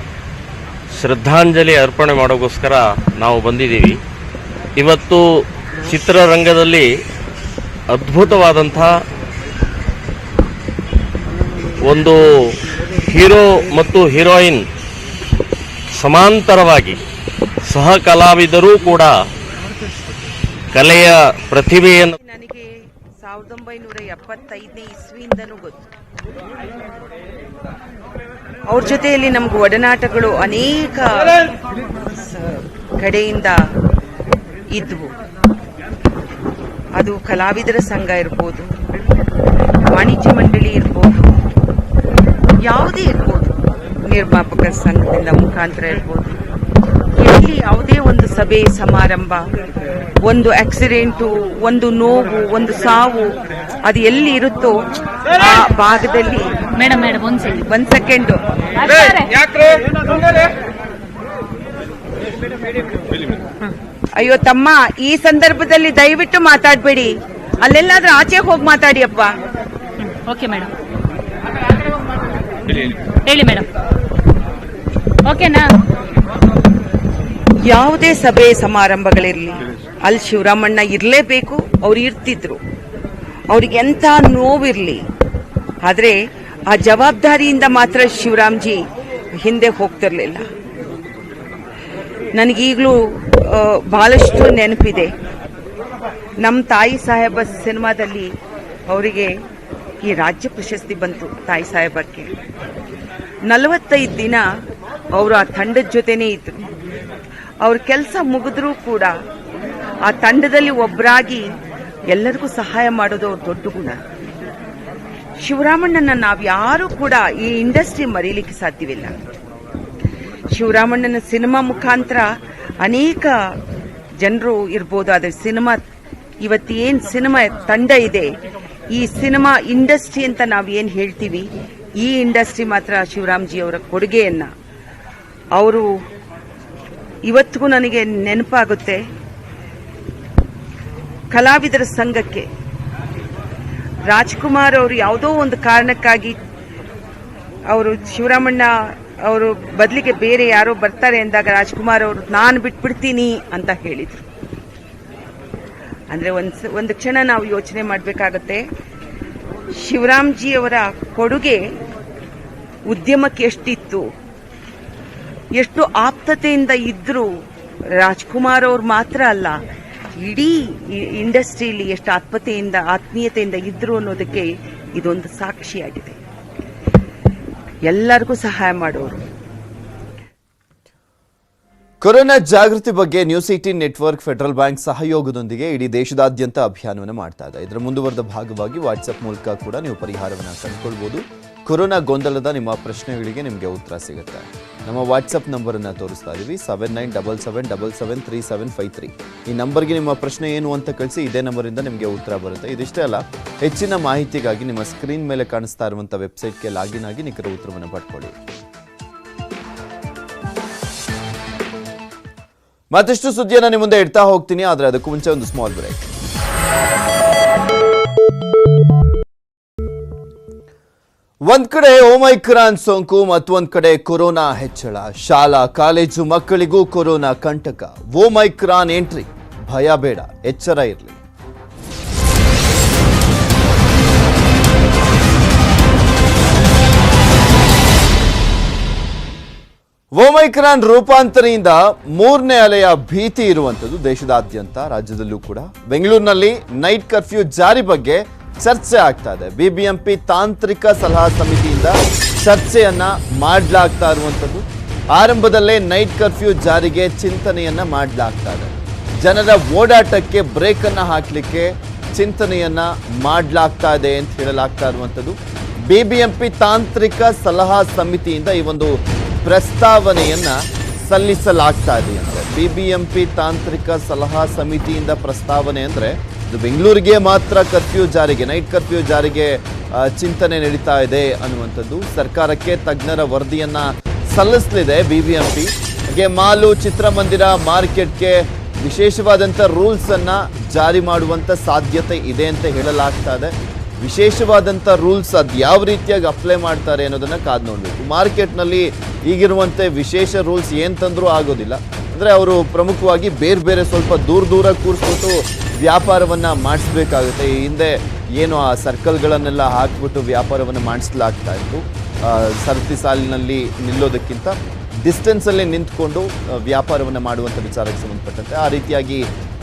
ಶ್ರದ್ಧಾಂಜಲಿ ಅರ್ಪಣೆ ಮಾಡೋಕ್ಕೋಸ್ಕರ ನಾವು ಬಂದಿದ್ದೀವಿ. ಇವತ್ತು ಚಿತ್ರರಂಗದಲ್ಲಿ ಅದ್ಭುತವಾದಂಥ ಒಂದು ಹೀರೋ ಮತ್ತು ಹೀರೋಯಿನ್ ಸಮಾಂತರವಾಗಿ ಸಹ ಕಲಾವಿದರೂ ಕೂಡ ಕಲೆಯ ಪ್ರತಿಭೆಯನ್ನು ನನಗೆ 1975ನೇ ಇಸ್ವಿಯಿಂದನೂ ಗೊತ್ತು. ಅವ್ರ ಜೊತೆಯಲ್ಲಿ ನಮ್ಗೆ ಒಡನಾಟಗಳು ಅನೇಕ ಕಡೆಯಿಂದ ಇದ್ವು. ಅದು ಕಲಾವಿದರ ಸಂಘ ಇರ್ಬೋದು, ವಾಣಿಜ್ಯ ಮಂಡಳಿ ಇರ್ಬೋದು, ಯಾವುದೇ ಇರ್ಬೋದು, ನಿರ್ಮಾಪಕರ ಸಂಘದಿಂದ ಮುಖಾಂತರ ಇರ್ಬೋದು. ಎಲ್ಲಿ ಯಾವುದೇ ಒಂದು ಸಭೆ ಸಮಾರಂಭ, ಒಂದು ಆಕ್ಸಿಡೆಂಟು, ಒಂದು ನೋವು, ಒಂದು ಸಾವು, ಅದು ಎಲ್ಲಿ ಇರುತ್ತೋ ಆ ಭಾಗದಲ್ಲಿ ಒಂದ್ ಸೆಕೆಂಡು ಅಯ್ಯೋ ತಮ್ಮ, ಈ ಸಂದರ್ಭದಲ್ಲಿ ದಯವಿಟ್ಟು ಮಾತಾಡಬೇಡಿ. ಅಲ್ಲೆಲ್ಲಾದ್ರೂ ಆಚೆ ಹೋಗಿ ಮಾತಾಡಿ ಅಪ್ಪ. ಓಕೆ ಮೇಡಮ್, ಹೇಳಿ ಮೇಡಮ್. ಓಕೆನಾ? ಯಾವುದೇ ಸಭೆ ಸಮಾರಂಭಗಳಿರಲಿ, ಅಲ್ಲಿ ಶಿವರಾಮಣ್ಣ ಇರಲೇಬೇಕು. ಅವ್ರು ಇರ್ತಿದ್ರು. ಅವ್ರಿಗೆ ಎಂಥ ನೋವಿರಲಿ, ಆದರೆ ಆ ಜವಾಬ್ದಾರಿಯಿಂದ ಮಾತ್ರ ಶಿವರಾಮ್ಜಿ ಹಿಂದೆ ಹೋಗ್ತಿರ್ಲಿಲ್ಲ. ನನಗೀಗಲೂ ಬಹಳಷ್ಟು ನೆನಪಿದೆ. ನಮ್ಮ ತಾಯಿ ಸಾಹೇಬ ಸಿನಿಮಾದಲ್ಲಿ ಅವರಿಗೆ ಈ ರಾಜ್ಯ ಪ್ರಶಸ್ತಿ ಬಂತು. ತಾಯಿ ಸಾಹೇಬಕ್ಕೆ 45 ದಿನ ಅವರು ಆ ತಂಡದ ಜೊತೆನೇ ಇದ್ರು. ಅವ್ರ ಕೆಲಸ ಮುಗಿದ್ರೂ ಕೂಡ ಆ ತಂಡದಲ್ಲಿ ಒಬ್ಬರಾಗಿ ಎಲ್ಲರಿಗೂ ಸಹಾಯ ಮಾಡೋದು ಅವ್ರ ದೊಡ್ಡ ಗುಣ. ಶಿವರಾಮಣ್ಣನ ನಾವ್ಯಾರೂ ಕೂಡ ಈ ಇಂಡಸ್ಟ್ರಿ ಮರೀಲಿಕ್ಕೆ ಸಾಧ್ಯವಿಲ್ಲ. ಶಿವರಾಮಣ್ಣನ ಸಿನಿಮಾ ಮುಖಾಂತರ ಅನೇಕ ಜನರು ಇರ್ಬೋದು, ಆದರೆ ಸಿನಿಮಾ ಇವತ್ತೇನ್ ಸಿನಿಮಾ ತಂಡ ಇದೆ, ಈ ಸಿನಿಮಾ ಇಂಡಸ್ಟ್ರಿ ಅಂತ ನಾವೇನ್ ಹೇಳ್ತೀವಿ, ಈ ಇಂಡಸ್ಟ್ರಿ ಮಾತ್ರ ಶಿವರಾಮ್ಜಿ ಅವರ ಕೊಡುಗೆಯನ್ನ ಅವರು ಇವತ್ತಿಗೂ ನನಗೆ ನೆನಪಾಗುತ್ತೆ. ಕಲಾವಿದರ ಸಂಘಕ್ಕೆ ರಾಜ್ಕುಮಾರ್ ಅವರು ಯಾವುದೋ ಒಂದು ಕಾರಣಕ್ಕಾಗಿ ಅವರು ಶಿವರಾಮಣ್ಣ ಅವರು ಬದಲಿಗೆ ಬೇರೆ ಯಾರೋ ಬರ್ತಾರೆ ಎಂದಾಗ ರಾಜ್ಕುಮಾರ್ ಅವರು ನಾನು ಬಿಟ್ಬಿಡ್ತೀನಿ ಅಂತ ಹೇಳಿದ್ರು. ಅಂದ್ರೆ ಒಂದು ಕ್ಷಣ ನಾವು ಯೋಚನೆ ಮಾಡಬೇಕಾಗತ್ತೆ. ಶಿವರಾಮ್ಜಿ ಅವರ ಕೊಡುಗೆ ಉದ್ಯಮಕ್ಕೆ ಎಷ್ಟಿತ್ತು, ಎಷ್ಟು ಆಪ್ತತೆಯಿಂದ ಇದ್ರು. ರಾಜ್ಕುಮಾರ್ ಅವ್ರು ಮಾತ್ರ ಅಲ್ಲ, ಇಡೀ ಇಂಡಸ್ಟ್ರಿಯಲ್ಲಿ ಎಷ್ಟು ಆತ್ಮೀಯತೆಯಿಂದ ಇದ್ರು ಅನ್ನೋದಕ್ಕೆ ಇದೊಂದು ಸಾಕ್ಷಿಯಾಗಿದೆ. ಎಲ್ಲರಿಗೂ ಸಹಾಯ ಮಾಡೋರು. ಕೊರೋನಾ ಜಾಗೃತಿ ಬಗ್ಗೆ ನ್ಯೂಸ್ 18 ನೆಟ್ವರ್ಕ್ ಫೆಡರಲ್ ಬ್ಯಾಂಕ್ ಸಹಯೋಗದೊಂದಿಗೆ ಇಡೀ ದೇಶದಾದ್ಯಂತ ಅಭಿಯಾನವನ್ನು ಮಾಡ್ತಾ ಇದೆ. ಇದರ ಮುಂದುವರೆದ ಭಾಗವಾಗಿ ವಾಟ್ಸ್ಆಪ್ ಮೂಲಕ ಕೂಡ ನೀವು ಪರಿಹಾರವನ್ನು ಕಂಡುಕೊಳ್ಬಹುದು. ಕೊರೋನಾ ಗೊಂದಲದ ನಿಮ್ಮ ಪ್ರಶ್ನೆಗಳಿಗೆ ನಿಮಗೆ ಉತ್ತರ ಸಿಗುತ್ತೆ. ನಮ್ಮ ವಾಟ್ಸ್ಆಪ್ ನಂಬರನ್ನು ತೋರಿಸ್ತಾ ಇದ್ದೀವಿ 7977773753. ಈ ನಂಬರ್ಗೆ ನಿಮ್ಮ ಪ್ರಶ್ನೆ ಏನು ಅಂತ ಕಳಿಸಿ, ಇದೇ ನಂಬರಿಂದ ನಿಮಗೆ ಉತ್ತರ ಬರುತ್ತೆ. ಇದಿಷ್ಟೇ ಅಲ್ಲ, ಹೆಚ್ಚಿನ ಮಾಹಿತಿಗಾಗಿ ನಿಮ್ಮ ಸ್ಕ್ರೀನ್ ಮೇಲೆ ಕಾಣಿಸ್ತಾ ಇರುವಂಥ ವೆಬ್ಸೈಟ್ಗೆ ಲಾಗಿನ್ ಆಗಿ ನಿಖರ ಉತ್ತರವನ್ನು ಪಡ್ಕೊಳ್ಳಿ. ಮತ್ತಷ್ಟು ಸುದ್ದಿಯನ್ನು ನಿಮ್ಮ ಮುಂದೆ ಇಡ್ತಾ ಹೋಗ್ತೀನಿ, ಆದರೆ ಅದಕ್ಕೂ ಮುಂಚೆ ಒಂದು ಸ್ಮಾಲ್ ಬ್ರೇಕ್. ಒಂದ್ ಕಡೆ ಒಮೈಕ್ರಾನ್ ಸೋಂಕು, ಮತ್ತೊಂದ್ ಕಡೆ ಕೊರೋನಾ ಹೆಚ್ಚಳ. ಶಾಲಾ ಕಾಲೇಜು ಮಕ್ಕಳಿಗೂ ಕೊರೋನಾ ಕಂಟಕ. ಒಮೈಕ್ರಾನ್ ಎಂಟ್ರಿ, ಭಯ ಬೇಡ, ಎಚ್ಚರ ಇರಲಿ. ಒಮೈಕ್ರಾನ್ ರೂಪಾಂತರಿಯಿಂದ ಮೂರನೇ ಅಲೆಯ ಭೀತಿ ಇರುವಂಥದ್ದು ದೇಶದಾದ್ಯಂತ, ರಾಜ್ಯದಲ್ಲೂ ಕೂಡ. ಬೆಂಗಳೂರಿನಲ್ಲಿ ನೈಟ್ ಕರ್ಫ್ಯೂ ಜಾರಿ ಬಗ್ಗೆ ಚರ್ಚೆ ಆಗ್ತಾ ಇದೆ. ಬಿಬಿಎಂಪಿ ತಾಂತ್ರಿಕ ಸಲಹಾ ಸಮಿತಿಯಿಂದ ಚರ್ಚೆಯನ್ನ ಮಾಡಲಾಗ್ತಾ ಇರುವಂಥದ್ದು. ಆರಂಭದಲ್ಲೇ ನೈಟ್ ಕರ್ಫ್ಯೂ ಜಾರಿಗೆ ಚಿಂತನೆಯನ್ನ ಮಾಡಲಾಗ್ತಾ ಇದೆ. ಜನರ ಓಡಾಟಕ್ಕೆ ಬ್ರೇಕ್ ಅನ್ನ ಹಾಕಲಿಕ್ಕೆ ಚಿಂತನೆಯನ್ನ ಮಾಡಲಾಗ್ತಾ ಇದೆ ಅಂತ ಹೇಳಲಾಗ್ತಾ ಇರುವಂಥದ್ದು. ಬಿಬಿಎಂಪಿ ತಾಂತ್ರಿಕ ಸಲಹಾ ಸಮಿತಿಯಿಂದ ಈ ಒಂದು ಪ್ರಸ್ತಾವನೆಯನ್ನ ಸಲ್ಲಿಸಲಾಗ್ತಾ ಇದೆ ಅಂತ. ಬಿಬಿಎಂಪಿ ತಾಂತ್ರಿಕ ಸಲಹಾ ಸಮಿತಿಯಿಂದ ಪ್ರಸ್ತಾವನೆ ಅಂದ್ರೆ ಇದು ಬೆಂಗಳೂರಿಗೆ ಮಾತ್ರ ಕರ್ಫ್ಯೂ ಜಾರಿಗೆ, ನೈಟ್ ಕರ್ಫ್ಯೂ ಜಾರಿಗೆ ಚಿಂತನೆ ನಡೀತಾ ಇದೆ ಅನ್ನುವಂಥದ್ದು. ಸರ್ಕಾರಕ್ಕೆ ತಜ್ಞರ ವರದಿಯನ್ನ ಸಲ್ಲಿಸಲಿದೆ ಬಿಬಿಎಂಪಿ. ಹಾಗೆ ಮಾಲು, ಚಿತ್ರಮಂದಿರ, ಮಾರ್ಕೆಟ್ಗೆ ವಿಶೇಷವಾದಂಥ ರೂಲ್ಸ್ ಅನ್ನ ಜಾರಿ ಮಾಡುವಂತ ಸಾಧ್ಯತೆ ಇದೆ ಅಂತ ಹೇಳಲಾಗ್ತಾ ಇದೆ. ವಿಶೇಷವಾದಂಥ ರೂಲ್ಸ್ ಅದು ಯಾವ ರೀತಿಯಾಗಿ ಅಪ್ಲೈ ಮಾಡ್ತಾರೆ ಅನ್ನೋದನ್ನ ಕಾದು ನೋಡಬೇಕು. ಮಾರ್ಕೆಟ್ನಲ್ಲಿ ಈಗಿರುವಂತೆ ವಿಶೇಷ ರೂಲ್ಸ್ ಏನು ತಂದರೂ ಆಗೋದಿಲ್ಲ. ಅಂದರೆ ಅವರು ಪ್ರಮುಖವಾಗಿ ಬೇರೆ ಸ್ವಲ್ಪ ದೂರ ಕೂರಿಸ್ಬಿಟ್ಟು ವ್ಯಾಪಾರವನ್ನು ಮಾಡಿಸ್ಬೇಕಾಗುತ್ತೆ. ಈ ಹಿಂದೆ ಏನು ಆ ಸರ್ಕಲ್ಗಳನ್ನೆಲ್ಲ ಹಾಕ್ಬಿಟ್ಟು ವ್ಯಾಪಾರವನ್ನು ಮಾಡಿಸಲಾಗ್ತಾ ಇತ್ತು. ಸರತಿ ಸಾಲಿನಲ್ಲಿ ನಿಲ್ಲೋದಕ್ಕಿಂತ ಡಿಸ್ಟೆನ್ಸಲ್ಲೇ ನಿಂತ್ಕೊಂಡು ವ್ಯಾಪಾರವನ್ನು ಮಾಡುವಂಥ ವಿಚಾರಕ್ಕೆ ಸಂಬಂಧಪಟ್ಟಂತೆ ಆ ರೀತಿಯಾಗಿ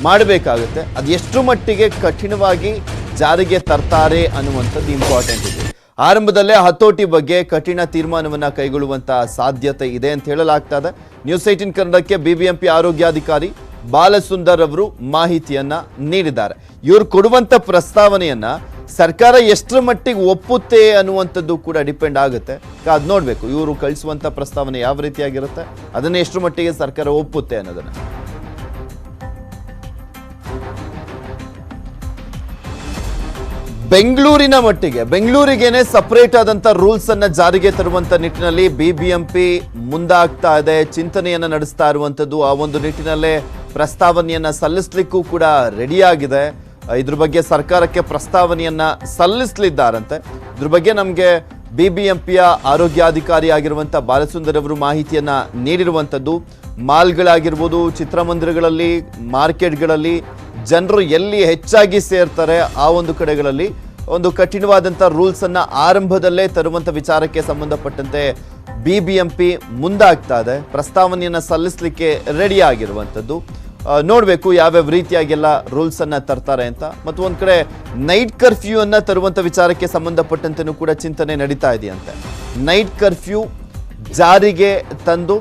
ಮಾಡಬೇಕಾಗುತ್ತೆ. ಅದು ಎಷ್ಟು ಮಟ್ಟಿಗೆ ಕಠಿಣವಾಗಿ ಜಾರಿಗೆ ತರ್ತಾರೆ ಅನ್ನುವಂಥದ್ದು ಇಂಪಾರ್ಟೆಂಟ್ ಇದೆ. ಆರಂಭದಲ್ಲೇ ಹತೋಟಿ ಬಗ್ಗೆ ಕಠಿಣ ತೀರ್ಮಾನವನ್ನ ಕೈಗೊಳ್ಳುವಂತ ಸಾಧ್ಯತೆ ಇದೆ ಅಂತ ಹೇಳಲಾಗ್ತಾ ಇದೆ. ನ್ಯೂಸ್ 18 ಕನ್ನಡಕ್ಕೆ ಬಿಬಿಎಂಪಿ ಆರೋಗ್ಯಾಧಿಕಾರಿ ಬಾಲಸುಂದರ್ ಅವರು ಮಾಹಿತಿಯನ್ನ ನೀಡಿದ್ದಾರೆ. ಇವರು ಕೊಡುವಂತ ಪ್ರಸ್ತಾವನೆಯನ್ನ ಸರ್ಕಾರ ಎಷ್ಟರ ಮಟ್ಟಿಗೆ ಒಪ್ಪುತ್ತೆ ಅನ್ನುವಂಥದ್ದು ಕೂಡ ಡಿಪೆಂಡ್ ಆಗುತ್ತೆ. ಅದು ನೋಡಬೇಕು, ಇವರು ಕಳಿಸುವಂತ ಪ್ರಸ್ತಾವನೆ ಯಾವ ರೀತಿಯಾಗಿರುತ್ತೆ, ಅದನ್ನ ಎಷ್ಟರ ಮಟ್ಟಿಗೆ ಸರ್ಕಾರ ಒಪ್ಪುತ್ತೆ ಅನ್ನೋದನ್ನ. ಬೆಂಗಳೂರಿನ ಮಟ್ಟಿಗೆ, ಬೆಂಗಳೂರಿಗೇನೆ ಸಪರೇಟ್ ಆದಂತ ರೂಲ್ಸ್ ಅನ್ನ ಜಾರಿಗೆ ತರುವಂತ ನಿಟ್ಟಿನಲ್ಲಿ ಬಿಬಿಎಂಪಿ ಮುಂದಾಗ್ತಾ ಇದೆ, ಚಿಂತನೆಯನ್ನ ನಡೆಸ್ತಾ ಇರುವಂತದ್ದು. ಆ ಒಂದು ನಿಟ್ಟಿನಲ್ಲೇ ಪ್ರಸ್ತಾವನೆಯನ್ನ ಸಲ್ಲಿಸಲಿಕ್ಕೂ ಕೂಡ ರೆಡಿಯಾಗಿದೆ. ಇದ್ರ ಬಗ್ಗೆ ಸರ್ಕಾರಕ್ಕೆ ಪ್ರಸ್ತಾವನೆಯನ್ನ ಸಲ್ಲಿಸಲಿದ್ದಾರಂತೆ. ಇದ್ರ ಬಗ್ಗೆ ನಮಗೆ ಬಿಬಿಎಂಪಿಯ ಆರೋಗ್ಯಾಧಿಕಾರಿ ಆಗಿರುವಂತ ಬಾಲಸುಂದರ್ ಅವರು ಮಾಹಿತಿಯನ್ನ ನೀಡಿರುವಂತದ್ದು. ಮಾಲ್ಗಳಾಗಿರ್ಬೋದು, ಚಿತ್ರಮಂದಿರಗಳಲ್ಲಿ, ಮಾರ್ಕೆಟ್ಗಳಲ್ಲಿ ಜನರು ಎಲ್ಲಿ ಹೆಚ್ಚಾಗಿ ಸೇರ್ತಾರೆ ಆ ಒಂದು ಕಡೆಗಳಲ್ಲಿ ಒಂದು ಕಠಿಣವಾದಂಥ ರೂಲ್ಸ್ ಅನ್ನ ಆರಂಭದಲ್ಲೇ ತರುವಂಥ ವಿಚಾರಕ್ಕೆ ಸಂಬಂಧಪಟ್ಟಂತೆ ಬಿಬಿಎಂಪಿ ಮುಂದಾಗ್ತಾ ಇದೆ. ಪ್ರಸ್ತಾವನೆಯನ್ನ ಸಲ್ಲಿಸಲಿಕ್ಕೆ ರೆಡಿ ಆಗಿರುವಂಥದ್ದು. ನೋಡಬೇಕು ಯಾವ್ಯಾವ ರೀತಿಯಾಗೆಲ್ಲ ರೂಲ್ಸ್ ಅನ್ನ ತರ್ತಾರೆ ಅಂತ. ಮತ್ತು ಒಂದ್ ಕಡೆ ನೈಟ್ ಕರ್ಫ್ಯೂ ಅನ್ನ ತರುವಂಥ ವಿಚಾರಕ್ಕೆ ಸಂಬಂಧಪಟ್ಟಂತೆನೂ ಕೂಡ ಚಿಂತನೆ ನಡೀತಾ ಇದೆಯಂತೆ. ನೈಟ್ ಕರ್ಫ್ಯೂ ಜಾರಿಗೆ ತಂದು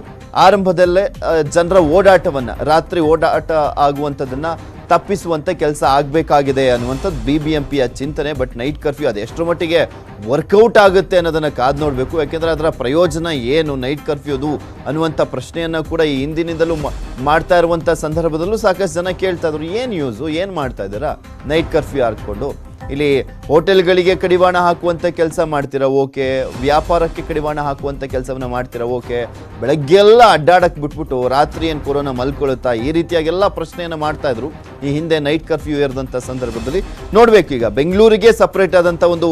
ಆರಂಭದಲ್ಲೇ ಜನರ ಓಡಾಟವನ್ನ, ರಾತ್ರಿ ಓಡಾಟ ಆಗುವಂಥದ್ದನ್ನ ತಪ್ಪಿಸುವಂತ ಕೆಲಸ ಆಗಬೇಕಾಗಿದೆ ಅನ್ನುವಂಥದ್ದು ಬಿಬಿಎಂಪಿಯ ಚಿಂತನೆ. ಬಟ್ ನೈಟ್ ಕರ್ಫ್ಯೂ ಅದು ಎಷ್ಟರ ಮಟ್ಟಿಗೆ ವರ್ಕೌಟ್ ಆಗುತ್ತೆ ಅನ್ನೋದನ್ನ ಕಾದು ನೋಡಬೇಕು. ಯಾಕೆಂದ್ರೆ ಅದರ ಪ್ರಯೋಜನ ಏನು ನೈಟ್ ಕರ್ಫ್ಯೂದು ಅನ್ನುವಂಥ ಪ್ರಶ್ನೆಯನ್ನ ಕೂಡ ಈ ಹಿಂದಿನಿಂದಲೂ ಮಾಡ್ತಾ ಇರುವಂಥ ಸಂದರ್ಭದಲ್ಲೂ ಸಾಕಷ್ಟು ಜನ ಕೇಳ್ತಾ ಇದ್ರು, ಏನು ಯೂಸು, ಏನು ಮಾಡ್ತಾ ಇದ್ದೀರಾ ನೈಟ್ ಕರ್ಫ್ಯೂ ಹಾಕ್ಕೊಂಡು? ಇಲ್ಲಿ ಹೋಟೆಲ್ಗಳಿಗೆ ಕಡಿವಾಣ ಹಾಕುವಂಥ ಕೆಲಸ ಮಾಡ್ತೀರಾ, ಓಕೆ. ವ್ಯಾಪಾರಕ್ಕೆ ಕಡಿವಾಣ ಹಾಕುವಂಥ ಕೆಲಸವನ್ನ ಮಾಡ್ತೀರಾ, ಓಕೆ. ಬೆಳಗ್ಗೆಲ್ಲ ಅಡ್ಡಾಡಕ್ಕೆ ಬಿಟ್ಬಿಟ್ಟು ರಾತ್ರಿ ಏನು ಕೊರೋನಾ ಮಲ್ಕೊಳ್ಳುತ್ತಾ, ಈ ರೀತಿಯಾಗೆಲ್ಲ ಪ್ರಶ್ನೆಯನ್ನು ಮಾಡ್ತಾ ಇದ್ರು ಈ ಹಿಂದೆ ನೈಟ್ ಕರ್ಫ್ಯೂ ಇರದಂಥ ಸಂದರ್ಭದಲ್ಲಿ. ನೋಡಬೇಕು ಈಗ ಬೆಂಗಳೂರಿಗೆ ಸಪರೇಟ್ ಆದಂಥ ಒಂದು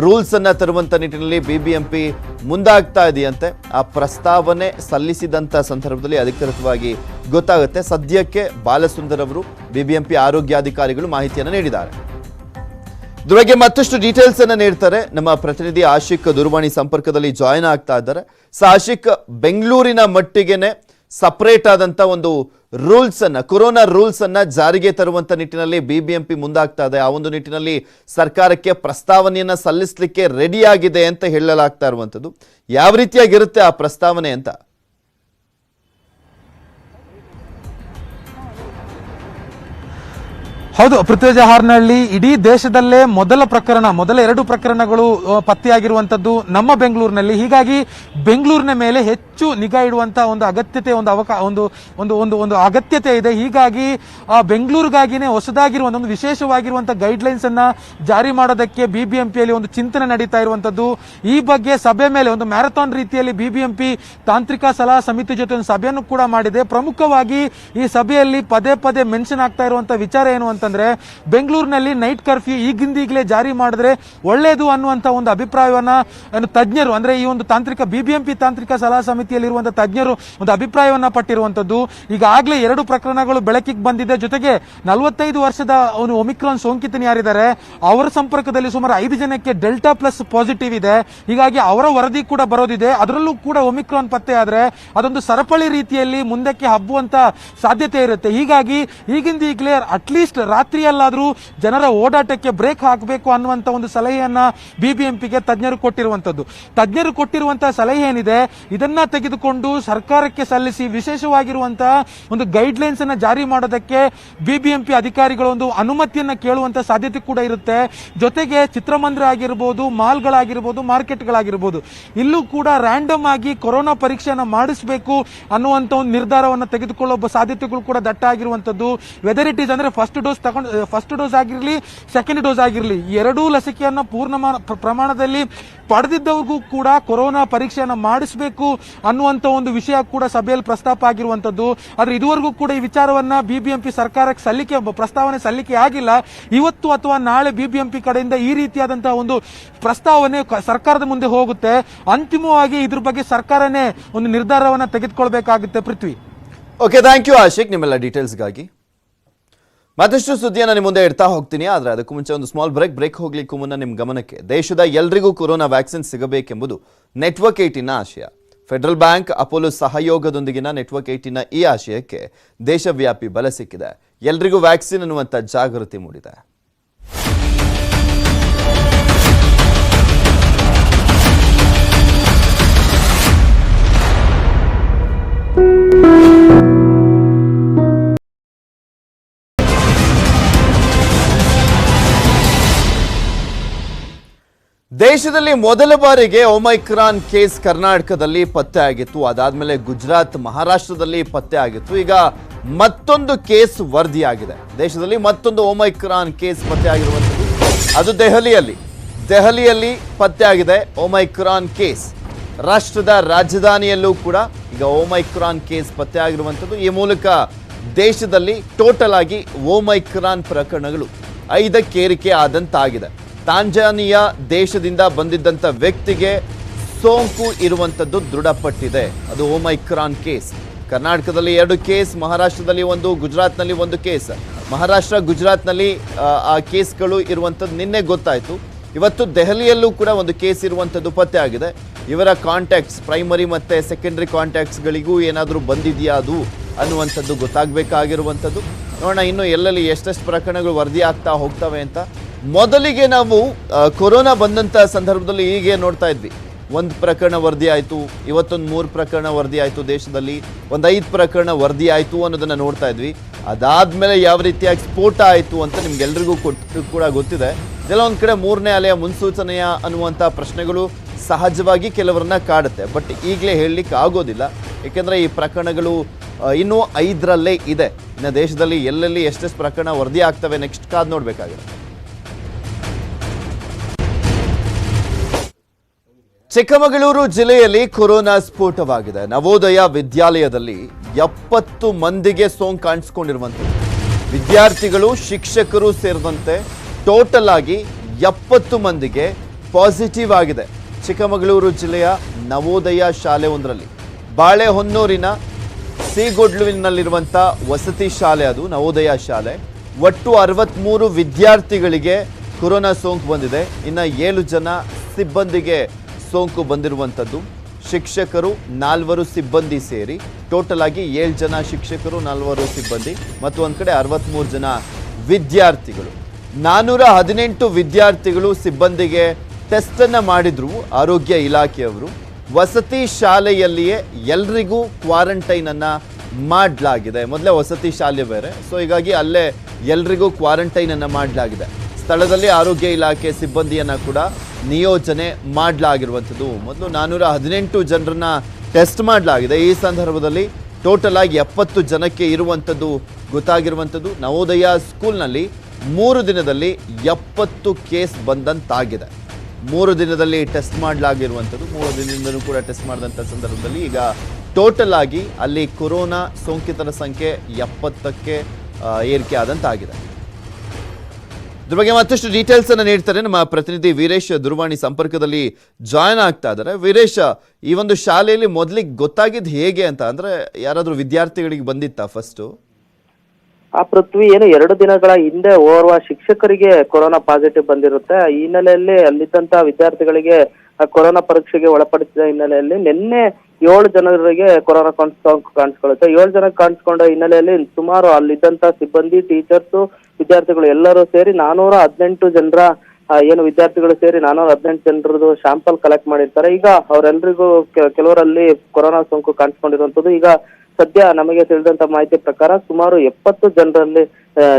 ರೂಲ್ಸ್ ಅನ್ನ ತರುವಂಥ ನಿಟ್ಟಿನಲ್ಲಿ ಬಿಬಿಎಂಪಿ ಮುಂದಾಗ್ತಾ ಇದೆಯಂತೆ. ಆ ಪ್ರಸ್ತಾವನೆ ಸಲ್ಲಿಸಿದಂಥ ಸಂದರ್ಭದಲ್ಲಿ ಅಧಿಕೃತವಾಗಿ ಗೊತ್ತಾಗುತ್ತೆ. ಸದ್ಯಕ್ಕೆ ಬಾಲಸುಂದರ್ ಅವರು ಬಿಬಿಎಂಪಿ ಆರೋಗ್ಯಾಧಿಕಾರಿಗಳು ಮಾಹಿತಿಯನ್ನು ನೀಡಿದ್ದಾರೆ. ಇದ್ರ ಬಗ್ಗೆ ಮತ್ತಷ್ಟು ಡೀಟೇಲ್ಸ್ ಅನ್ನ ನೀಡ್ತಾರೆ ನಮ್ಮ ಪ್ರತಿನಿಧಿ ಆಶಿಕ್ ದೂರವಾಣಿ ಸಂಪರ್ಕದಲ್ಲಿ ಜಾಯಿನ್ ಆಗ್ತಾ ಇದ್ದಾರೆ. ಆಶಿಕ್, ಬೆಂಗಳೂರಿನ ಮಟ್ಟಿಗೆನೆ ಸಪರೇಟ್ ಆದಂತ ಒಂದು ರೂಲ್ಸ್ ಅನ್ನ, ಕೊರೋನಾ ರೂಲ್ಸ್ ಅನ್ನ ಜಾರಿಗೆ ತರುವಂತ ನಿಟ್ಟಿನಲ್ಲಿ ಬಿಬಿಎಂಪಿ ಮುಂದಾಗ್ತಾ ಇದೆ. ಆ ಒಂದು ನಿಟ್ಟಿನಲ್ಲಿ ಸರ್ಕಾರಕ್ಕೆ ಪ್ರಸ್ತಾವನೆಯನ್ನ ಸಲ್ಲಿಸಲಿಕ್ಕೆ ರೆಡಿ ಆಗಿದೆ ಅಂತ ಹೇಳಲಾಗ್ತಾ ಇರುವಂತದ್ದು. ಯಾವ ರೀತಿಯಾಗಿರುತ್ತೆ ಆ ಪ್ರಸ್ತಾವನೆ ಅಂತ? ಹೌದು, ಪೃಥ್ವಿರಾಜ್ ಹಾರ್ನಹಳ್ಳಿ ಇಡೀ ದೇಶದಲ್ಲೇ ಮೊದಲ 2 ಪ್ರಕರಣಗಳು ಪತ್ತೆಯಾಗಿರುವಂತದ್ದು ನಮ್ಮ ಬೆಂಗಳೂರಿನಲ್ಲಿ. ಹೀಗಾಗಿ ಬೆಂಗಳೂರಿನ ಮೇಲೆ ಹೆಚ್ಚು ನಿಗಾ ಇಡುವಂತ ಒಂದು ಅಗತ್ಯತೆ ಒಂದು ಅಗತ್ಯತೆ ಇದೆ. ಹೀಗಾಗಿ ಬೆಂಗಳೂರಿಗಾಗಿನೇ ಹೊಸದಾಗಿರುವಂತ ಒಂದು ವಿಶೇಷವಾಗಿರುವಂತಹ ಗೈಡ್ಲೈನ್ಸ್ ಅನ್ನ ಜಾರಿ ಮಾಡೋದಕ್ಕೆ ಬಿಬಿಎಂಪಿಯಲ್ಲಿ ಒಂದು ಚಿಂತನೆ ನಡೀತಾ ಇರುವಂತದ್ದು. ಈ ಬಗ್ಗೆ ಸಭೆ ಮೇಲೆ ಒಂದು ಮ್ಯಾರಥಾನ್ ರೀತಿಯಲ್ಲಿ ಬಿಬಿಎಂಪಿ ತಾಂತ್ರಿಕ ಸಲಹಾ ಸಮಿತಿ ಜೊತೆ ಒಂದು ಸಭೆಯನ್ನು ಕೂಡ ಮಾಡಿದೆ. ಪ್ರಮುಖವಾಗಿ ಈ ಸಭೆಯಲ್ಲಿ ಪದೇ ಮೆನ್ಷನ್ ಆಗ್ತಾ ಇರುವಂತಹ ವಿಚಾರ ಏನು ಅಂತಂದ್ರೆ, ಬೆಂಗಳೂರಿನಲ್ಲಿ ನೈಟ್ ಕರ್ಫ್ಯೂ ಈಗಿಂದೀಗಲೇ ಜಾರಿ ಮಾಡಿದ್ರೆ ಒಳ್ಳೆಯದು ಅನ್ನುವಂತ ಒಂದು ಅಭಿಪ್ರಾಯವನ್ನ ತಜ್ಞರು, ಅಂದ್ರೆ ಈ ಒಂದು ಬಿಬಿಎಂಪಿ ತಾಂತ್ರಿಕ ಸಲಹಾ ಸಮಿತಿಯಲ್ಲಿರುವಂತಹ ತಜ್ಞರು ಒಂದು ಅಭಿಪ್ರಾಯವನ್ನ ಪಟ್ಟಿರುವಂತದ್ದು. ಈಗಾಗಲೇ 2 ಪ್ರಕರಣಗಳು ಬೆಳಕಿಗೆ ಬಂದಿದೆ. ಜೊತೆಗೆ 45 ವರ್ಷದ ಒಮಿಕ್ರಾನ್ ಸೋಂಕಿತರು ಯಾರಿದ್ದಾರೆ ಅವರ ಸಂಪರ್ಕದಲ್ಲಿ ಸುಮಾರು 5 ಜನಕ್ಕೆ ಡೆಲ್ಟಾ ಪ್ಲಸ್ ಪಾಸಿಟಿವ್ ಇದೆ. ಹೀಗಾಗಿ ಅವರ ವರದಿ ಕೂಡ ಬರೋದಿದೆ. ಅದರಲ್ಲೂ ಕೂಡ ಒಮಿಕ್ರಾನ್ ಪತ್ತೆ ಆದ್ರೆ ಅದೊಂದು ಸರಪಳಿ ರೀತಿಯಲ್ಲಿ ಮುಂದಕ್ಕೆ ಹಬ್ಬುವಂತ ಸಾಧ್ಯತೆ ಇರುತ್ತೆ. ಹೀಗಾಗಿ ಈಗಿಂದೀಗಲೇ ಅಟ್ಲೀಸ್ಟ್ ರಾತ್ರಿಯಲ್ಲಾದ್ರೂ ಜನರ ಓಡಾಟಕ್ಕೆ ಬ್ರೇಕ್ ಹಾಕಬೇಕು ಅನ್ನುವಂತ ಒಂದು ಸಲಹೆಯನ್ನ ಬಿಬಿಎಂಪಿಗೆ ತಜ್ಞರು ಕೊಟ್ಟಿರುವಂತಹ ಸಲಹೆ ಏನಿದೆ ಇದನ್ನ ತೆಗೆದುಕೊಂಡು ಸರ್ಕಾರಕ್ಕೆ ಸಲ್ಲಿಸಿ ವಿಶೇಷವಾಗಿರುವಂತಹ ಒಂದು ಗೈಡ್ ಲೈನ್ಸ್ ಅನ್ನ ಜಾರಿ ಮಾಡೋದಕ್ಕೆ ಬಿಬಿಎಂಪಿ ಅಧಿಕಾರಿಗಳು ಒಂದು ಅನುಮತಿಯನ್ನ ಕೇಳುವಂತ ಸಾಧ್ಯತೆ ಕೂಡ ಇರುತ್ತೆ. ಜೊತೆಗೆ ಚಿತ್ರಮಂದಿರ ಆಗಿರಬಹುದು, ಮಾಲ್ಗಳಾಗಿರ್ಬೋದು, ಮಾರ್ಕೆಟ್ಗಳಾಗಿರ್ಬೋದು, ಇಲ್ಲೂ ಕೂಡ ರ್ಯಾಂಡಮ್ ಆಗಿ ಕೊರೋನಾ ಪರೀಕ್ಷೆಯನ್ನ ಮಾಡಿಸಬೇಕು ಅನ್ನುವಂತ ಒಂದು ನಿರ್ಧಾರವನ್ನು ತೆಗೆದುಕೊಳ್ಳುವ ಸಾಧ್ಯತೆಗಳು ಕೂಡ ದಟ್ಟ ಆಗಿರುವಂತದ್ದು. ವೆದರ್ ಇಟ್ ಈಸ್ ಅಂದ್ರೆ ಫಸ್ಟ್ ಡೋಸ್ ಆಗಿರಲಿ, ಸೆಕೆಂಡ್ ಡೋಸ್ ಆಗಿರಲಿ, 2 ಲಸಿಕೆಯನ್ನ ಪೂರ್ಣ ಪ್ರಮಾಣದಲ್ಲಿ ಪಡೆದಿದ್ದವ್ರಿಗೂ ಕೂಡ ಕೊರೋನಾ ಪರೀಕ್ಷೆಯನ್ನ ಮಾಡಿಸಬೇಕು ಅನ್ನುವಂತ ಒಂದು ವಿಷಯ ಕೂಡ ಸಭೆಯಲ್ಲಿ ಪ್ರಸ್ತಾಪ ಆಗಿರುವಂತದ್ದು. ಆದ್ರೆ ಇದುವರೆಗೂ ಕೂಡ ಈ ವಿಚಾರವನ್ನ ಬಿಬಿಎಂಪಿ ಸರ್ಕಾರಕ್ಕೆ ಪ್ರಸ್ತಾವನೆ ಸಲ್ಲಿಕೆ ಆಗಿಲ್ಲ. ಇವತ್ತು ಅಥವಾ ನಾಳೆ ಬಿಬಿಎಂಪಿ ಕಡೆಯಿಂದ ಈ ರೀತಿಯಾದಂತಹ ಒಂದು ಪ್ರಸ್ತಾವನೆ ಸರ್ಕಾರದ ಮುಂದೆ ಹೋಗುತ್ತೆ. ಅಂತಿಮವಾಗಿ ಇದ್ರ ಬಗ್ಗೆ ಸರ್ಕಾರನೇ ಒಂದು ನಿರ್ಧಾರವನ್ನ ತೆಗೆದುಕೊಳ್ಬೇಕಾಗುತ್ತೆ. ಪೃಥ್ವಿ. ಓಕೆ, ಥ್ಯಾಂಕ್ ಯು ಆಶಿಕ್ ನಿಮ್ಮೆಲ್ಲ ಡೀಟೇಲ್ಸ್ಗಾಗಿ. ಮತ್ತಷ್ಟು ಸುದ್ದಿಯನ್ನು ನಿಮ್ಮ ಮುಂದೆ ಇಡ್ತಾ ಹೋಗ್ತೀನಿ. ಆದರೆ ಅದಕ್ಕೂ ಮುಂಚೆ ಒಂದು ಸ್ಮಾಲ್ ಬ್ರೇಕ್ ಹೋಗ್ಲಿಕ್ಕೂ ಮುನ್ನ ನಿಮ್ಮ ಗಮನಕ್ಕೆ, ದೇಶದ ಎಲ್ರಿಗೂ ಕೊರೋನಾ ವ್ಯಾಕ್ಸಿನ್ ಸಿಗಬೇಕೆಂಬುದು ನೆಟ್ವರ್ಕ್ 18ನ ಆಶಯ. ಫೆಡರಲ್ ಬ್ಯಾಂಕ್, ಅಪೋಲೋ ಸಹಯೋಗದೊಂದಿಗಿನ ನೆಟ್ವರ್ಕ್ 18ನ ಈ ಆಶಯಕ್ಕೆ ದೇಶವ್ಯಾಪಿ ಬಲ ಸಿಕ್ಕಿದೆ. ಎಲ್ರಿಗೂ ವ್ಯಾಕ್ಸಿನ್ ಅನ್ನುವಂಥ ಜಾಗೃತಿ ಮೂಡಿದೆ. ದೇಶದಲ್ಲಿ ಮೊದಲ ಬಾರಿಗೆ ಒಮೈಕ್ರಾನ್ ಕೇಸ್ ಕರ್ನಾಟಕದಲ್ಲಿ ಪತ್ತೆ ಆಗಿತ್ತು. ಅದಾದ್ಮೇಲೆ ಗುಜರಾತ್, ಮಹಾರಾಷ್ಟ್ರದಲ್ಲಿ ಪತ್ತೆ ಆಗಿತ್ತು. ಈಗ ಮತ್ತೊಂದು ಕೇಸ್ ವರದಿಯಾಗಿದೆ. ದೇಶದಲ್ಲಿ ಮತ್ತೊಂದು ಒಮೈಕ್ರಾನ್ ಕೇಸ್ ಪತ್ತೆ ಆಗಿರುವಂಥದ್ದು ಅದು ದೆಹಲಿಯಲ್ಲಿ ಪತ್ತೆ ಆಗಿದೆ ಒಮೈಕ್ರಾನ್ ಕೇಸ್. ರಾಷ್ಟ್ರದ ರಾಜಧಾನಿಯಲ್ಲೂ ಕೂಡ ಈಗ ಒಮೈಕ್ರಾನ್ ಕೇಸ್ ಪತ್ತೆ ಆಗಿರುವಂಥದ್ದು. ಈ ಮೂಲಕ ದೇಶದಲ್ಲಿ ಟೋಟಲ್ ಆಗಿ ಒಮೈಕ್ರಾನ್ ಪ್ರಕರಣಗಳು 5ಕ್ಕೆ ಏರಿಕೆ ಆದಂತಾಗಿದೆ. ತಾಂಜಾನಿಯಾ ದೇಶದಿಂದ ಬಂದಿದ್ದಂಥ ವ್ಯಕ್ತಿಗೆ ಸೋಂಕು ಇರುವಂಥದ್ದು ದೃಢಪಟ್ಟಿದೆ. ಅದು ಒಮೈಕ್ರಾನ್ ಕೇಸ್. ಕರ್ನಾಟಕದಲ್ಲಿ 2 ಕೇಸ್, ಮಹಾರಾಷ್ಟ್ರದಲ್ಲಿ 1, ಗುಜರಾತ್ನಲ್ಲಿ 1 ಕೇಸ್. ಮಹಾರಾಷ್ಟ್ರ, ಗುಜರಾತ್ನಲ್ಲಿ ಆ ಕೇಸ್ಗಳು ಇರುವಂಥದ್ದು ನಿನ್ನೆ ಗೊತ್ತಾಯಿತು. ಇವತ್ತು ದೆಹಲಿಯಲ್ಲೂ ಕೂಡ 1 ಕೇಸ್ ಇರುವಂಥದ್ದು ಪತ್ತೆ ಆಗಿದೆ. ಇವರ ಕಾಂಟ್ಯಾಕ್ಟ್ಸ್, ಪ್ರೈಮರಿ ಮತ್ತು ಸೆಕೆಂಡರಿ ಕಾಂಟ್ಯಾಕ್ಟ್ಸ್ಗಳಿಗೂ ಏನಾದರೂ ಬಂದಿದೆಯಾ ಅದು ಅನ್ನುವಂಥದ್ದು ಗೊತ್ತಾಗಬೇಕಾಗಿರುವಂಥದ್ದು. ನೋಡೋಣ ಇನ್ನು ಎಲ್ಲೆಲ್ಲಿ ಎಷ್ಟೆಷ್ಟು ಪ್ರಕರಣಗಳು ವರದಿ ಆಗ್ತಾ ಹೋಗ್ತವೆ ಅಂತ. ಮೊದಲಿಗೆ ನಾವು ಕೊರೋನಾ ಬಂದಂಥ ಸಂದರ್ಭದಲ್ಲಿ ಹೀಗೆ ನೋಡ್ತಾ ಇದ್ವಿ. 1 ಪ್ರಕರಣ ವರದಿ ಆಯಿತು, ಇವತ್ತೊಂದು 3 ಪ್ರಕರಣ ವರದಿ ಆಯಿತು, ದೇಶದಲ್ಲಿ 5 ಪ್ರಕರಣ ವರದಿ ಆಯಿತು ಅನ್ನೋದನ್ನು ನೋಡ್ತಾ ಇದ್ವಿ. ಅದಾದಮೇಲೆ ಯಾವ ರೀತಿಯಾಗಿ ಸ್ಫೋಟ ಆಯಿತು ಅಂತ ನಿಮ್ಗೆಲ್ರಿಗೂ ಕೂಡ ಗೊತ್ತಿದೆ. ಕೆಲವೊಂದು ಕಡೆ 3ನೇ ಅಲೆಯ ಮುನ್ಸೂಚನೆಯ ಅನ್ನುವಂಥ ಪ್ರಶ್ನೆಗಳು ಸಹಜವಾಗಿ ಕೆಲವರನ್ನ ಕಾಡುತ್ತೆ. ಬಟ್ ಈಗಲೇ ಹೇಳಲಿಕ್ಕೆ ಆಗೋದಿಲ್ಲ, ಏಕೆಂದರೆ ಈ ಪ್ರಕರಣಗಳು ಇನ್ನೂ 5ರಲ್ಲೇ ಇದೆ. ಇನ್ನು ದೇಶದಲ್ಲಿ ಎಲ್ಲೆಲ್ಲಿ ಎಷ್ಟೆಷ್ಟು ಪ್ರಕರಣ ವರದಿ ಆಗ್ತವೆ ನೆಕ್ಸ್ಟ್ ಕಾದು ನೋಡಬೇಕಾಗಿದೆ. ಚಿಕ್ಕಮಗಳೂರು ಜಿಲ್ಲೆಯಲ್ಲಿ ಕೊರೋನಾ ಸ್ಫೋಟವಾಗಿದೆ. ನವೋದಯ ವಿದ್ಯಾಲಯದಲ್ಲಿ 70 ಮಂದಿಗೆ ಸೋಂಕು ಕಾಣಿಸಿಕೊಂಡಿರುವಂಥದ್ದು. ವಿದ್ಯಾರ್ಥಿಗಳು, ಶಿಕ್ಷಕರು ಸೇರಿದಂತೆ ಟೋಟಲ್ ಆಗಿ 70 ಮಂದಿಗೆ ಪಾಸಿಟಿವ್ ಆಗಿದೆ. ಚಿಕ್ಕಮಗಳೂರು ಜಿಲ್ಲೆಯ ನವೋದಯ ಶಾಲೆ ಒಂದರಲ್ಲಿ, ಬಾಳೆಹೊನ್ನೂರಿನ ಸೀಗೊಡ್ಲುವಿನಲ್ಲಿರುವಂಥ ವಸತಿ ಶಾಲೆ ಅದು ನವೋದಯ ಶಾಲೆ. ಒಟ್ಟು 63 ವಿದ್ಯಾರ್ಥಿಗಳಿಗೆ ಕೊರೋನಾ ಸೋಂಕು ಬಂದಿದೆ. ಇನ್ನು 7 ಜನ ಸಿಬ್ಬಂದಿಗೆ ಸೋಂಕು ಬಂದಿರುವಂಥದ್ದು. ಶಿಕ್ಷಕರು 4 ಸಿಬ್ಬಂದಿ ಸೇರಿ ಟೋಟಲ್ ಆಗಿ 7 ಜನ ಶಿಕ್ಷಕರು, 4 ಸಿಬ್ಬಂದಿ ಮತ್ತು ಒಂದು ಕಡೆ 63 ಜನ ವಿದ್ಯಾರ್ಥಿಗಳು. 418 ವಿದ್ಯಾರ್ಥಿಗಳು ಸಿಬ್ಬಂದಿಗೆ ಟೆಸ್ಟ್ ಅನ್ನ ಮಾಡಿದ್ರು ಆರೋಗ್ಯ ಇಲಾಖೆಯವರು. ವಸತಿ ಶಾಲೆಯಲ್ಲಿಯೇ ಎಲ್ರಿಗೂ ಕ್ವಾರಂಟೈನ್ ಅನ್ನ ಮಾಡಲಾಗಿದೆ. ಮೊದಲೇ ವಸತಿ ಶಾಲೆ ಬೇರೆ, ಸೊ ಹೀಗಾಗಿ ಅಲ್ಲೇ ಎಲ್ರಿಗೂ ಕ್ವಾರಂಟೈನ್ ಅನ್ನು ಮಾಡಲಾಗಿದೆ. ಸ್ಥಳದಲ್ಲಿ ಆರೋಗ್ಯ ಇಲಾಖೆ ಸಿಬ್ಬಂದಿಯನ್ನು ಕೂಡ ನಿಯೋಜನೆ ಮಾಡಲಾಗಿರುವಂಥದ್ದು. ಮೊದಲು 418 ಜನರನ್ನ ಟೆಸ್ಟ್ ಮಾಡಲಾಗಿದೆ. ಈ ಸಂದರ್ಭದಲ್ಲಿ ಟೋಟಲ್ ಆಗಿ 70 ಜನಕ್ಕೆ ಇರುವಂಥದ್ದು ಗೊತ್ತಾಗಿರುವಂಥದ್ದು. ನವೋದಯ ಸ್ಕೂಲ್ನಲ್ಲಿ 3 ದಿನದಲ್ಲಿ 70 ಕೇಸ್ ಬಂದಂತಾಗಿದೆ. 3 ದಿನದಲ್ಲಿ ಟೆಸ್ಟ್ ಮಾಡಲಾಗಿರುವಂಥದ್ದು. 3 ದಿನದಿಂದಲೂ ಕೂಡ ಟೆಸ್ಟ್ ಮಾಡಿದಂಥ ಸಂದರ್ಭದಲ್ಲಿ ಈಗ ಟೋಟಲ್ ಆಗಿ ಅಲ್ಲಿ ಕೊರೋನಾ ಸೋಂಕಿತರ ಸಂಖ್ಯೆ 70ಕ್ಕೆ ಏರಿಕೆ ಆದಂತಾಗಿದೆ. ಇದ್ರ ಬಗ್ಗೆ ಮತ್ತಷ್ಟು ಡೀಟೇಲ್ಸ್ ಅನ್ನು ನೀಡ್ತಾರೆ ನಮ್ಮ ಪ್ರತಿನಿಧಿ ವೀರೇಶ್ ದೂರವಾಣಿ ಸಂಪರ್ಕದಲ್ಲಿ ಜಾಯ್ನ್ ಆಗ್ತಾ ಇದ್ದಾರೆ. ವೀರೇಶ್, ಈ ಒಂದು ಶಾಲೆಯಲ್ಲಿ ಮೊದಲಿಗೆ ಗೊತ್ತಾಗಿದ್ದು ಹೇಗೆ ಅಂತ, ಅಂದ್ರೆ ಯಾರಾದ್ರೂ ವಿದ್ಯಾರ್ಥಿಗಳಿಗೆ ಬಂದಿತ್ತಾ ಫಸ್ಟ್? ಆ ಪೃಥ್ವಿ ಏನು 2 ದಿನಗಳ ಹಿಂದೆ ಓರ್ವ ಶಿಕ್ಷಕರಿಗೆ ಕೊರೋನಾ ಪಾಸಿಟಿವ್ ಬಂದಿರುತ್ತೆ. ಈ ಹಿನ್ನೆಲೆಯಲ್ಲಿ ಅಲ್ಲಿದ್ದಂತ ವಿದ್ಯಾರ್ಥಿಗಳಿಗೆ ಕೊರೋನಾ ಪರೀಕ್ಷೆಗೆ ಒಳಪಡಿಸಿದ ಹಿನ್ನೆಲೆಯಲ್ಲಿ ನಿನ್ನೆ 7 ಜನರಿಗೆ ಕೊರೋನಾ ಸೋಂಕು ಕಾಣಿಸ್ಕೊಳ್ಳುತ್ತೆ. 7 ಜನಕ್ಕೆ ಕಾಣಿಸ್ಕೊಂಡ ಹಿನ್ನೆಲೆಯಲ್ಲಿ ಸುಮಾರು ಅಲ್ಲಿದ್ದಂತ ಸಿಬ್ಬಂದಿ, ಟೀಚರ್ಸ್, ವಿದ್ಯಾರ್ಥಿಗಳು ಎಲ್ಲರೂ ಸೇರಿ 418 ಜನರ ಏನು ವಿದ್ಯಾರ್ಥಿಗಳು ಸೇರಿ 418 ಜನರದ್ದು ಶಾಂಪಲ್ ಕಲೆಕ್ಟ್ ಮಾಡಿರ್ತಾರೆ. ಈಗ ಅವರೆಲ್ಲರಿಗೂ ಕೆಲವರಲ್ಲಿ ಕೊರೋನಾ ಸೋಂಕು ಕಾಣಿಸ್ಕೊಂಡಿರುವಂತದ್ದು. ಈಗ ಸದ್ಯ ನಮಗೆ ತಿಳಿದಂತ ಮಾಹಿತಿ ಪ್ರಕಾರ ಸುಮಾರು 70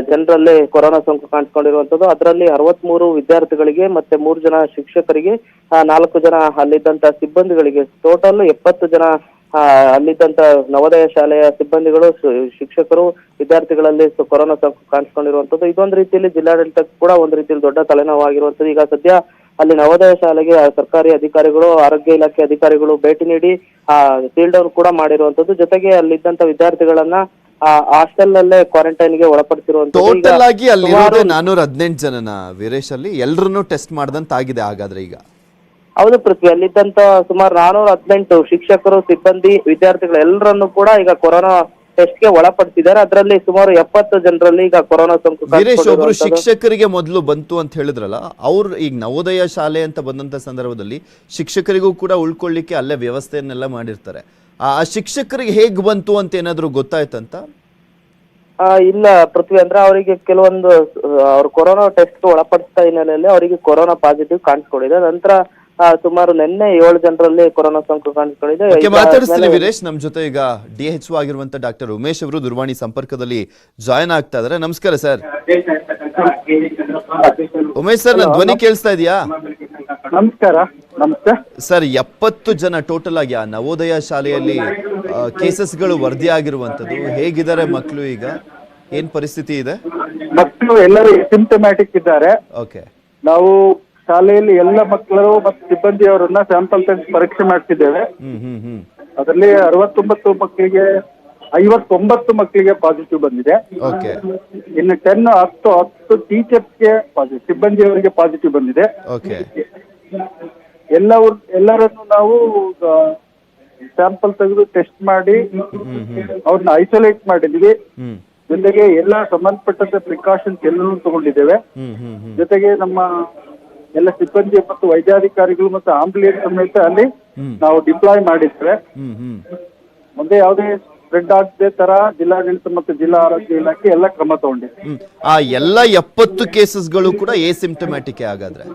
ಜನರಲ್ಲಿ ಕೊರೋನಾ ಸೋಂಕು ಕಾಣಿಸ್ಕೊಂಡಿರುವಂತದ್ದು. ಅದರಲ್ಲಿ 63 ವಿದ್ಯಾರ್ಥಿಗಳಿಗೆ ಮತ್ತೆ 3 ಜನ ಶಿಕ್ಷಕರಿಗೆ, 4 ಜನ ಅಲ್ಲಿದ್ದಂತ ಸಿಬ್ಬಂದಿಗಳಿಗೆ, ಟೋಟಲ್ 70 ಜನ ಅಲ್ಲಿದ್ದಂತ ನವೋದಯ ಶಾಲೆಯ ಸಿಬ್ಬಂದಿಗಳು, ಶಿಕ್ಷಕರು, ವಿದ್ಯಾರ್ಥಿಗಳಲ್ಲಿ ಕೊರೋನಾ ಸೋಂಕು ಕಾಣಿಸ್ಕೊಂಡಿರುವಂತದ್ದು. ಇದೊಂದು ರೀತಿಯಲ್ಲಿ ಜಿಲ್ಲಾಡಳಿತಕ್ಕೆ ಕೂಡ ಒಂದು ರೀತಿಯಲ್ಲಿ ದೊಡ್ಡ ತಲೆನೋವಾಗಿರುವಂತದ್ದು. ಈಗ ಸದ್ಯ ಅಲ್ಲಿ ನವೋದಯ ಶಾಲೆಗೆ ಸರ್ಕಾರಿ ಅಧಿಕಾರಿಗಳು, ಆರೋಗ್ಯ ಇಲಾಖೆ ಅಧಿಕಾರಿಗಳು ಭೇಟಿ ನೀಡಿ ಸೀಲ್ ಡೌನ್ ಕೂಡ ಮಾಡಿರುವಂತದ್ದು. ಜೊತೆಗೆ ಅಲ್ಲಿದ್ದಂತ ವಿದ್ಯಾರ್ಥಿಗಳನ್ನ ಹಾಸ್ಟೆಲ್ ನಲ್ಲೇ ಕ್ವಾರಂಟೈನ್ ಗೆ ಒಳಪಡಿಸಿರುವಂತದ್ದು. ಟೋಟಲ್ ಆಗಿ ಅಲ್ಲಿ 418 ಜನನ ವೀರೇಶ್ ಅಲ್ಲಿ ಎಲ್ಲರನ್ನೂ ಟೆಸ್ಟ್ ಮಾಡಿದಂತಾಗಿದೆ ಹಾಗಾದ್ರೆ ಈಗ? ಹೌದು ಪೃಥ್ವಿ, ಅಲ್ಲಿದ್ದಂತ ಸುಮಾರು 418 ಶಿಕ್ಷಕರು, ಸಿಬ್ಬಂದಿ, ವಿದ್ಯಾರ್ಥಿಗಳು ಎಲ್ಲರನ್ನು ಕೂಡ ಈಗ ಕೊರೋನಾ ಟೆಸ್ಟ್ ಗೆ ಒಳಪಡಿಸಿದ್ದಾರೆ. ಅದರಲ್ಲಿ ಸುಮಾರು 70 ಜನರಲ್ಲಿ ಈಗ ಕೊರೋನಾ ಸೋಂಕು. ವೀರೇಶ್, ಒಬ್ರು ಶಿಕ್ಷಕರಿಗೆ ಮೊದಲು ಬಂತು ಅಂತ ಹೇಳಿದ್ರಲ್ಲ, ಅವ್ರು ಈಗ ನವೋದಯ ಶಾಲೆ ಅಂತ ಬಂದಂತ ಸಂದರ್ಭದಲ್ಲಿ ಶಿಕ್ಷಕರಿಗೂ ಕೂಡ ಉಳ್ಕೊಳ್ಳಿಕ್ಕೆ ಅಲ್ಲೇ ವ್ಯವಸ್ಥೆಯನ್ನೆಲ್ಲ ಮಾಡಿರ್ತಾರೆ. ಆ ಶಿಕ್ಷಕರಿಗೆ ಹೇಗ್ ಬಂತು ಅಂತ ಏನಾದ್ರು ಗೊತ್ತಾಯ್ತಂತ? ಇಲ್ಲ ಪೃಥ್ವಿ, ಅಂದ್ರೆ ಅವರಿಗೆ ಕೆಲವೊಂದು ಅವ್ರು ಕೊರೋನಾ ಟೆಸ್ಟ್ ಒಳಪಡಿಸ್ತಾ ಹಿನ್ನೆಲೆಯಲ್ಲಿ ಅವರಿಗೆ ಕೊರೋನಾ ಪಾಸಿಟಿವ್ ಕಾಣಿಸ್ಕೊಂಡಿದೆ. ನಂತರ ಸುಮಾರು ನಿನ್ನೆ 7 ಜನರಲ್ಲಿ ಕೊರೋನಾ ಸೋಂಕು ಕಾಣಿಸ್ಕೊಂಡಿದೆ. ಮಾತಾಡಿಸ್ತೀನಿ ವೀರೇಶ್. ನಮ್ ಜೊತೆ ಈಗ DHO ಆಗಿರುವಂತ ಡಾಕ್ಟರ್ ಉಮೇಶ್ ಅವರು ದೂರವಾಣಿ ಸಂಪರ್ಕದಲ್ಲಿ ಜಾಯ್ನ್ ಆಗ್ತಾ ಇದಾರೆ. ನಮಸ್ಕಾರ ಸರ್. ಉಮೇಶ್ ಸರ್, ನನ್ನ ಧ್ವನಿ ಕೇಳಿಸ್ತಾ ಇದೆಯಾ? ನಮಸ್ಕಾರ. ನಮಸ್ತೆ ಸರ್, 70 ಜನ ಟೋಟಲ್ ಆಗಿ ಆ ನವೋದಯ ಶಾಲೆಯಲ್ಲಿ ಕೇಸಸ್ಗಳು ವರದಿ ಆಗಿರುವಂತದ್ದು. ಹೇಗಿದ್ದಾರೆ ಮಕ್ಕಳು ಈಗ? ಏನ್ ಪರಿಸ್ಥಿತಿ ಇದೆ? ಮಕ್ಕಳು ಎಲ್ಲರೂ ಸಿಂಪ್ಟಮ್ಯಾಟಿಕ್ ಇದ್ದಾರೆ. ಓಕೆ. ನಾವು ಶಾಲೆಯಲ್ಲಿ ಎಲ್ಲ ಮಕ್ಕಳು ಮತ್ತು ಸಿಬ್ಬಂದಿಯವರನ್ನ ಸ್ಯಾಂಪಲ್ ತೆಗೆದು ಪರೀಕ್ಷೆ ಮಾಡ್ತಿದ್ದೇವೆ. ಅದರಲ್ಲಿ 69 ಮಕ್ಕಳಿಗೆ 59 ಮಕ್ಕಳಿಗೆ ಪಾಸಿಟಿವ್ ಬಂದಿದೆ. ಇನ್ನು 10 ಟೀಚರ್ಸ್ಗೆ ಪಾಸಿಟಿವ್, ಸಿಬ್ಬಂದಿಯವರಿಗೆ ಪಾಸಿಟಿವ್ ಬಂದಿದೆ. ಎಲ್ಲರನ್ನು ನಾವು ಸ್ಯಾಂಪಲ್ ತೆಗೆದು ಟೆಸ್ಟ್ ಮಾಡಿ ಅವ್ರನ್ನ ಐಸೋಲೇಟ್ ಮಾಡಿದ್ವಿ. ಜೊತೆಗೆ ಎಲ್ಲ ಸಂಬಂಧಪಟ್ಟಂತ ಪ್ರಿಕಾಷನ್ಸ್ ಎಲ್ಲರೂ ತಗೊಂಡಿದ್ದೇವೆ. ಜೊತೆಗೆ ನಮ್ಮ ಎಲ್ಲ ಸಿಬ್ಬಂದಿ ಮತ್ತು ವೈದ್ಯಾಧಿಕಾರಿಗಳು ಮತ್ತು ಆಂಬುಲೆನ್ಸ್ ಸಮೇತ ಅಲ್ಲಿ ನಾವು ಡಿಪ್ಲಾಯ್ ಮಾಡಿದ್ದೇವೆ. ಮುಂದೆ ಯಾವುದೇ ಸ್ಪ್ರೆಡ್ ಆಗದೆ ತರ ಜಿಲ್ಲಾಡಳಿತ ಮತ್ತು ಜಿಲ್ಲಾ ಆರೋಗ್ಯ ಇಲಾಖೆ ಎಲ್ಲ ಕ್ರಮ ತಗೊಂಡಿದೆ. ಆ ಎಲ್ಲ 70 ಕೇಸಸ್ಗಳು ಕೂಡ ಸಿಂಪ್ಟಮ್ಯಾಟಿಕ್ ಹಾಗಾದ್ರೆ?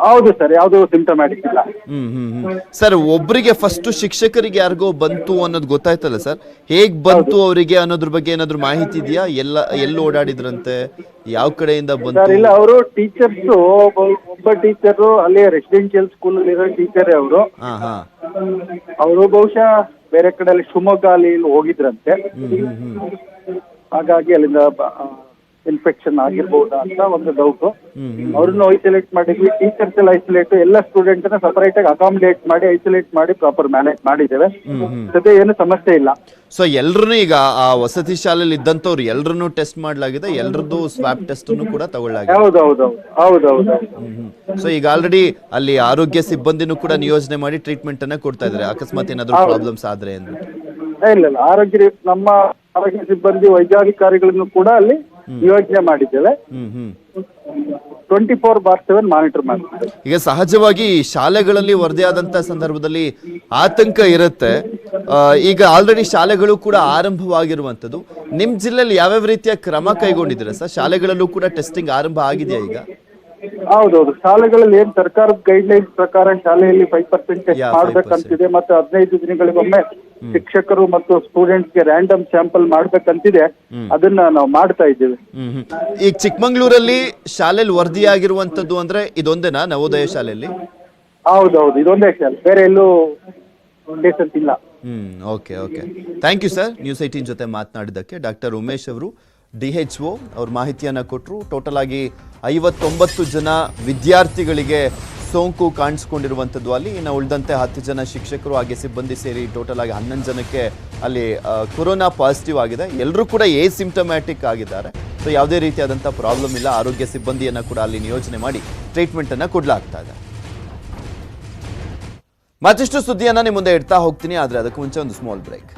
ಹೌದು ಸರ್, ಯಾವುದು ಸಿಂಪ್ಟಮ್ಯಾಟಿಕ್ ಇಲ್ಲ. ಸರ್, ಒಬ್ಬರಿಗೆ ಫಸ್ಟ್ ಶಿಕ್ಷಕರಿಗೆ ಯಾರಿಗೋ ಬಂತು ಅನ್ನೋದು ಗೊತ್ತಾಯ್ತಲ್ಲ ಸರ್, ಹೇಗ್ ಬಂತು ಅವರಿಗೆ ಅನ್ನೋದ್ರ ಬಗ್ಗೆ ಏನಾದ್ರು ಮಾಹಿತಿ ಇದೆಯಾ? ಎಲ್ಲ ಓಡಾಡಿದ್ರಂತೆ, ಯಾವ ಕಡೆಯಿಂದ ಬಂತು? ಇಲ್ಲ, ಅವರು ಟೀಚರ್ಸ್, ಒಬ್ಬ ಟೀಚರ್ ಅಲ್ಲಿ ರೆಸಿಡೆನ್ಶಿಯಲ್ ಸ್ಕೂಲ್ ಅಲ್ಲಿರೋ ಟೀಚರ್ ಅವರು ಬಹುಶಃ ಬೇರೆ ಕಡೆ ಅಲ್ಲಿ ಶಿವಮೊಗ್ಗ ಅಲ್ಲಿ ಹೋಗಿದ್ರಂತೆ. ಹಾಗಾಗಿ ಅಲ್ಲಿಂದ ಇನ್ಫೆಕ್ಷನ್ ಆಗಿರ್ಬಹುದಾ ಅಂತ ಒಂದು ಡೌಟ್. ಅವ್ರನ್ನ ಐಸೋಲೇಟ್ ಮಾಡಿದ್ವಿ. ಟೀಚರ್ಸ್ ಎಲ್ಲ ಐಸೋಲೇಟ್, ಎಲ್ಲ ಸ್ಟೂಡೆಂಟ್ ನ ಸಪರೇಟ್ ಆಗಿ ಅಕಾಮಿಡೇಟ್ ಮಾಡಿ ಐಸೋಲೇಟ್ ಮಾಡಿ ಪ್ರಾಪರ್ ಮ್ಯಾನೇಜ್ ಮಾಡಿದ್ದೇವೆ. ಸದ್ಯ ಏನು ಸಮಸ್ಯೆ ಇಲ್ಲ. ಸೊ ಎಲ್ರು ಈಗ ಆ ವಸತಿ ಶಾಲೆಯಲ್ಲಿ ಇದ್ದಂತವ್ರು ಎಲ್ರು ಟೆಸ್ಟ್ ಮಾಡಲಾಗಿದೆ, ಎಲ್ರದ್ದು ಸ್ವಾಬ್ ಟೆಸ್ಟ್ ಕೂಡ ತಗೊಳ್ಳಾಗಿದೆ. ಹೌದೌದು. ಸೊ ಈಗ ಆಲ್ರೆಡಿ ಅಲ್ಲಿ ಆರೋಗ್ಯ ಸಿಬ್ಬಂದಿನೂ ಕೂಡ ನಿಯೋಜನೆ ಮಾಡಿ ಟ್ರೀಟ್ಮೆಂಟ್ ಅನ್ನ ಕೊಡ್ತಾ ಇದ್ದಾರೆ ಅಕಸ್ಮಾತ್ ಏನಾದ್ರು ಪ್ರಾಬ್ಲಮ್ಸ್ ಆದ್ರೆ ಅಂದ್ಬಿಟ್ಟು. ಇಲ್ಲ, ನಮ್ಮ ಆರೋಗ್ಯ ಸಿಬ್ಬಂದಿ, ವೈದ್ಯಾಧಿಕಾರಿಗಳನ್ನು ಕೂಡ ಅಲ್ಲಿ ನಿಯೋಜನೆ ಮಾಡಿದ್ದೇವೆ. 24/7 ಮಾನಿಟರ್ ಮಾಡ್ತೀವಿ. ಈಗ ಸಹಜವಾಗಿ ಶಾಲೆಗಳಲ್ಲಿ ವರದಿಯಾದಂತ ಸಂದರ್ಭದಲ್ಲಿ ಆತಂಕ ಇರುತ್ತೆ. ಈಗ ಆಲ್ರೆಡಿ ಶಾಲೆಗಳು ಕೂಡ ಆರಂಭವಾಗಿರುವಂತದ್ದು. ನಿಮ್ ಜಿಲ್ಲೆಯಲ್ಲಿ ಯಾವ್ಯಾವ ರೀತಿಯ ಕ್ರಮ ಕೈಗೊಂಡಿದ್ದೀರಾ ಸರ್? ಶಾಲೆಗಳಲ್ಲೂ ಕೂಡ ಟೆಸ್ಟಿಂಗ್ ಆರಂಭ ಆಗಿದೆಯಾ ಈಗ? ಹೌದೌದು, ಶಾಲೆಗಳಲ್ಲಿ ಏನ್ ಸರ್ಕಾರದ ಗೈಡ್ ಲೈನ್ಸ್ ಪ್ರಕಾರ ಶಾಲೆಯಲ್ಲಿ 5% ಟೆಸ್ಟ್ ಮಾಡ್ಬೇಕಂತಿದೆ. ಮತ್ತೆ 15 ದಿನಗಳಿಗೊಮ್ಮೆ ಶಿಕ್ಷಕರು ಮತ್ತು ಸ್ಟೂಡೆಂಟ್ಸ್ಗೆ ರ್ಯಾಂಡಮ್ ಸ್ಯಾಂಪಲ್ ಮಾಡ್ಬೇಕಂತಿದೆ. ಅದನ್ನ ನಾವು ಮಾಡ್ತಾ ಇದ್ದೇವೆ. ಈಗ ಚಿಕ್ಕಮಂಗ್ಳೂರಲ್ಲಿ ಶಾಲೆಯಲ್ಲಿ ವರದಿಯಾಗಿರುವಂತದ್ದು ಅಂದ್ರೆ ಇದೊಂದೇನಾ ನವೋದಯ ಶಾಲೆಯಲ್ಲಿ? ಹೌದೌದು, ಇದೊಂದೇ ಶಾಲೆ, ಬೇರೆ ಎಲ್ಲೂ ಕೇಸಸ್ ಇಲ್ಲ. Okay okay, thank you sir. News 18 ಜೊತೆ ಮಾತನಾಡಿದ್ದಕ್ಕೆ. ಡಾಕ್ಟರ್ ಉಮೇಶ್ ಅವರು DHO ಅವ್ರ ಮಾಹಿತಿಯನ್ನ ಕೊಟ್ಟರು. ಟೋಟಲ್ ಆಗಿ 59 ಜನ ವಿದ್ಯಾರ್ಥಿಗಳಿಗೆ ಸೋಂಕು ಕಾಣಿಸ್ಕೊಂಡಿರುವಂಥದ್ದು ಅಲ್ಲಿ. ಇನ್ನು ಉಳಿದಂತೆ 10 ಜನ ಶಿಕ್ಷಕರು ಹಾಗೆ ಸಿಬ್ಬಂದಿ ಸೇರಿ ಟೋಟಲ್ ಆಗಿ 11 ಜನಕ್ಕೆ ಅಲ್ಲಿ ಕೊರೋನಾ ಪಾಸಿಟಿವ್ ಆಗಿದೆ. ಎಲ್ಲರೂ ಕೂಡ ಸಿಂಪ್ಟಮ್ಯಾಟಿಕ್ ಆಗಿದ್ದಾರೆ. ಸೊ ಯಾವುದೇ ರೀತಿಯಾದಂಥ ಪ್ರಾಬ್ಲಮ್ ಇಲ್ಲ. ಆರೋಗ್ಯ ಸಿಬ್ಬಂದಿಯನ್ನು ಕೂಡ ಅಲ್ಲಿ ನಿಯೋಜನೆ ಮಾಡಿ ಟ್ರೀಟ್ಮೆಂಟನ್ನು ಕೊಡಲಾಗ್ತಾ ಇದೆ. ಮತ್ತಿಷ್ಟು ಸುದ್ದಿಯನ್ನ ನಿಮ್ಮ ಮುಂದೆ ಇಡ್ತಾ ಹೋಗ್ತೀನಿ, ಆದರೆ ಅದಕ್ಕೂ ಮುಂಚೆ ಒಂದು ಸ್ಮಾಲ್ ಬ್ರೇಕ್.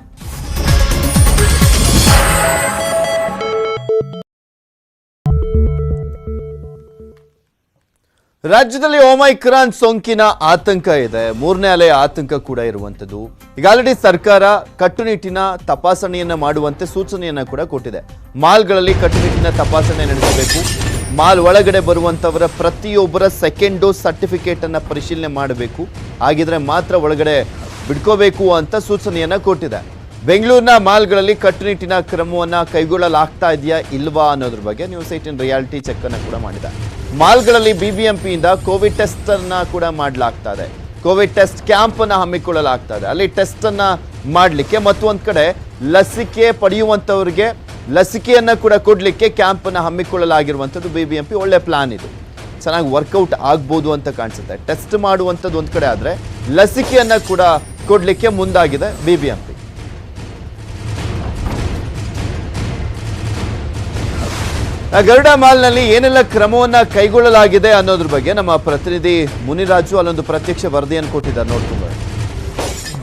ರಾಜ್ಯದಲ್ಲಿ ಒಮೈಕ್ರಾನ್ ಸೋಂಕಿನ ಆತಂಕ ಇದೆ. 3ನೇ ಅಲೆಯ ಆತಂಕ ಕೂಡ ಇರುವಂಥದ್ದು. ಈಗ ಆಲ್ರೆಡಿ ಸರ್ಕಾರ ಕಟ್ಟುನಿಟ್ಟಿನ ತಪಾಸಣೆಯನ್ನ ಮಾಡುವಂತೆ ಸೂಚನೆಯನ್ನ ಕೂಡ ಕೊಟ್ಟಿದೆ. ಮಾಲ್ಗಳಲ್ಲಿ ಕಟ್ಟುನಿಟ್ಟಿನ ತಪಾಸಣೆ ನಡೆಸಬೇಕು. ಮಾಲ್ ಒಳಗಡೆ ಬರುವಂತವರ ಪ್ರತಿಯೊಬ್ಬರ ಸೆಕೆಂಡ್ ಡೋಸ್ ಸರ್ಟಿಫಿಕೇಟ್ ಅನ್ನ ಪರಿಶೀಲನೆ ಮಾಡಬೇಕು. ಹಾಗಿದ್ರೆ ಮಾತ್ರ ಒಳಗಡೆ ಬಿಡ್ಕೋಬೇಕು ಅಂತ ಸೂಚನೆಯನ್ನ ಕೊಟ್ಟಿದೆ. ಬೆಂಗಳೂರಿನ ಮಾಲ್ಗಳಲ್ಲಿ ಕಟ್ಟುನಿಟ್ಟಿನ ಕ್ರಮವನ್ನ ಕೈಗೊಳ್ಳಲಾಗ್ತಾ ಇದೆಯಾ ಇಲ್ವಾ ಅನ್ನೋದ್ರ ಬಗ್ಗೆ ನ್ಯೂಸ್ 18 ರಿಯಾಲಿಟಿ ಚೆಕ್ ಅನ್ನ ಕೂಡ ಮಾಡಿದೆ. ಮಾಲ್ಗಳಲ್ಲಿ BBMPಯಿಂದ ಕೋವಿಡ್ ಟೆಸ್ಟ್ ಅನ್ನ ಕೂಡ ಮಾಡಲಾಗ್ತಾ ಇದೆ. ಕೋವಿಡ್ ಟೆಸ್ಟ್ ಕ್ಯಾಂಪ್ ಅನ್ನ ಹಮ್ಮಿಕೊಳ್ಳಲಾಗ್ತಾ ಇದೆ. ಅಲ್ಲಿ ಟೆಸ್ಟ್ ಅನ್ನ ಮಾಡಲಿಕ್ಕೆ ಮತ್ತೊಂದು ಕಡೆ ಲಸಿಕೆ ಪಡೆಯುವಂತವರಿಗೆ ಲಸಿಕೆಯನ್ನ ಕೂಡ ಕೊಡ್ಲಿಕ್ಕೆ ಕ್ಯಾಂಪ್ ಅನ್ನ ಹಮ್ಮಿಕೊಳ್ಳಲಾಗಿರುವಂಥದ್ದು BBMP. ಒಳ್ಳೆ ಪ್ಲಾನ್ ಇದು, ಚೆನ್ನಾಗಿ ವರ್ಕೌಟ್ ಆಗ್ಬೋದು ಅಂತ ಕಾಣಿಸುತ್ತೆ. ಟೆಸ್ಟ್ ಮಾಡುವಂಥದ್ದು ಒಂದ್ ಕಡೆ ಆದ್ರೆ ಲಸಿಕೆಯನ್ನ ಕೂಡ ಕೊಡ್ಲಿಕ್ಕೆ ಮುಂದಾಗಿದೆ BBMP. ಗರುಡ ಮಾಲ್ನಲ್ಲಿ ಏನೆಲ್ಲ ಕ್ರಮವನ್ನ ಕೈಗೊಳ್ಳಲಾಗಿದೆ ಅನ್ನೋದ್ರ ಬಗ್ಗೆ ನಮ್ಮ ಪ್ರತಿನಿಧಿ ಮುನಿರಾಜು ಅಲ್ಲೊಂದು ಪ್ರತ್ಯಕ್ಷ ವರದಿಯನ್ನು ಕೊಟ್ಟಿದ್ದಾರೆ, ನೋಡ್ಕೊಂಡು.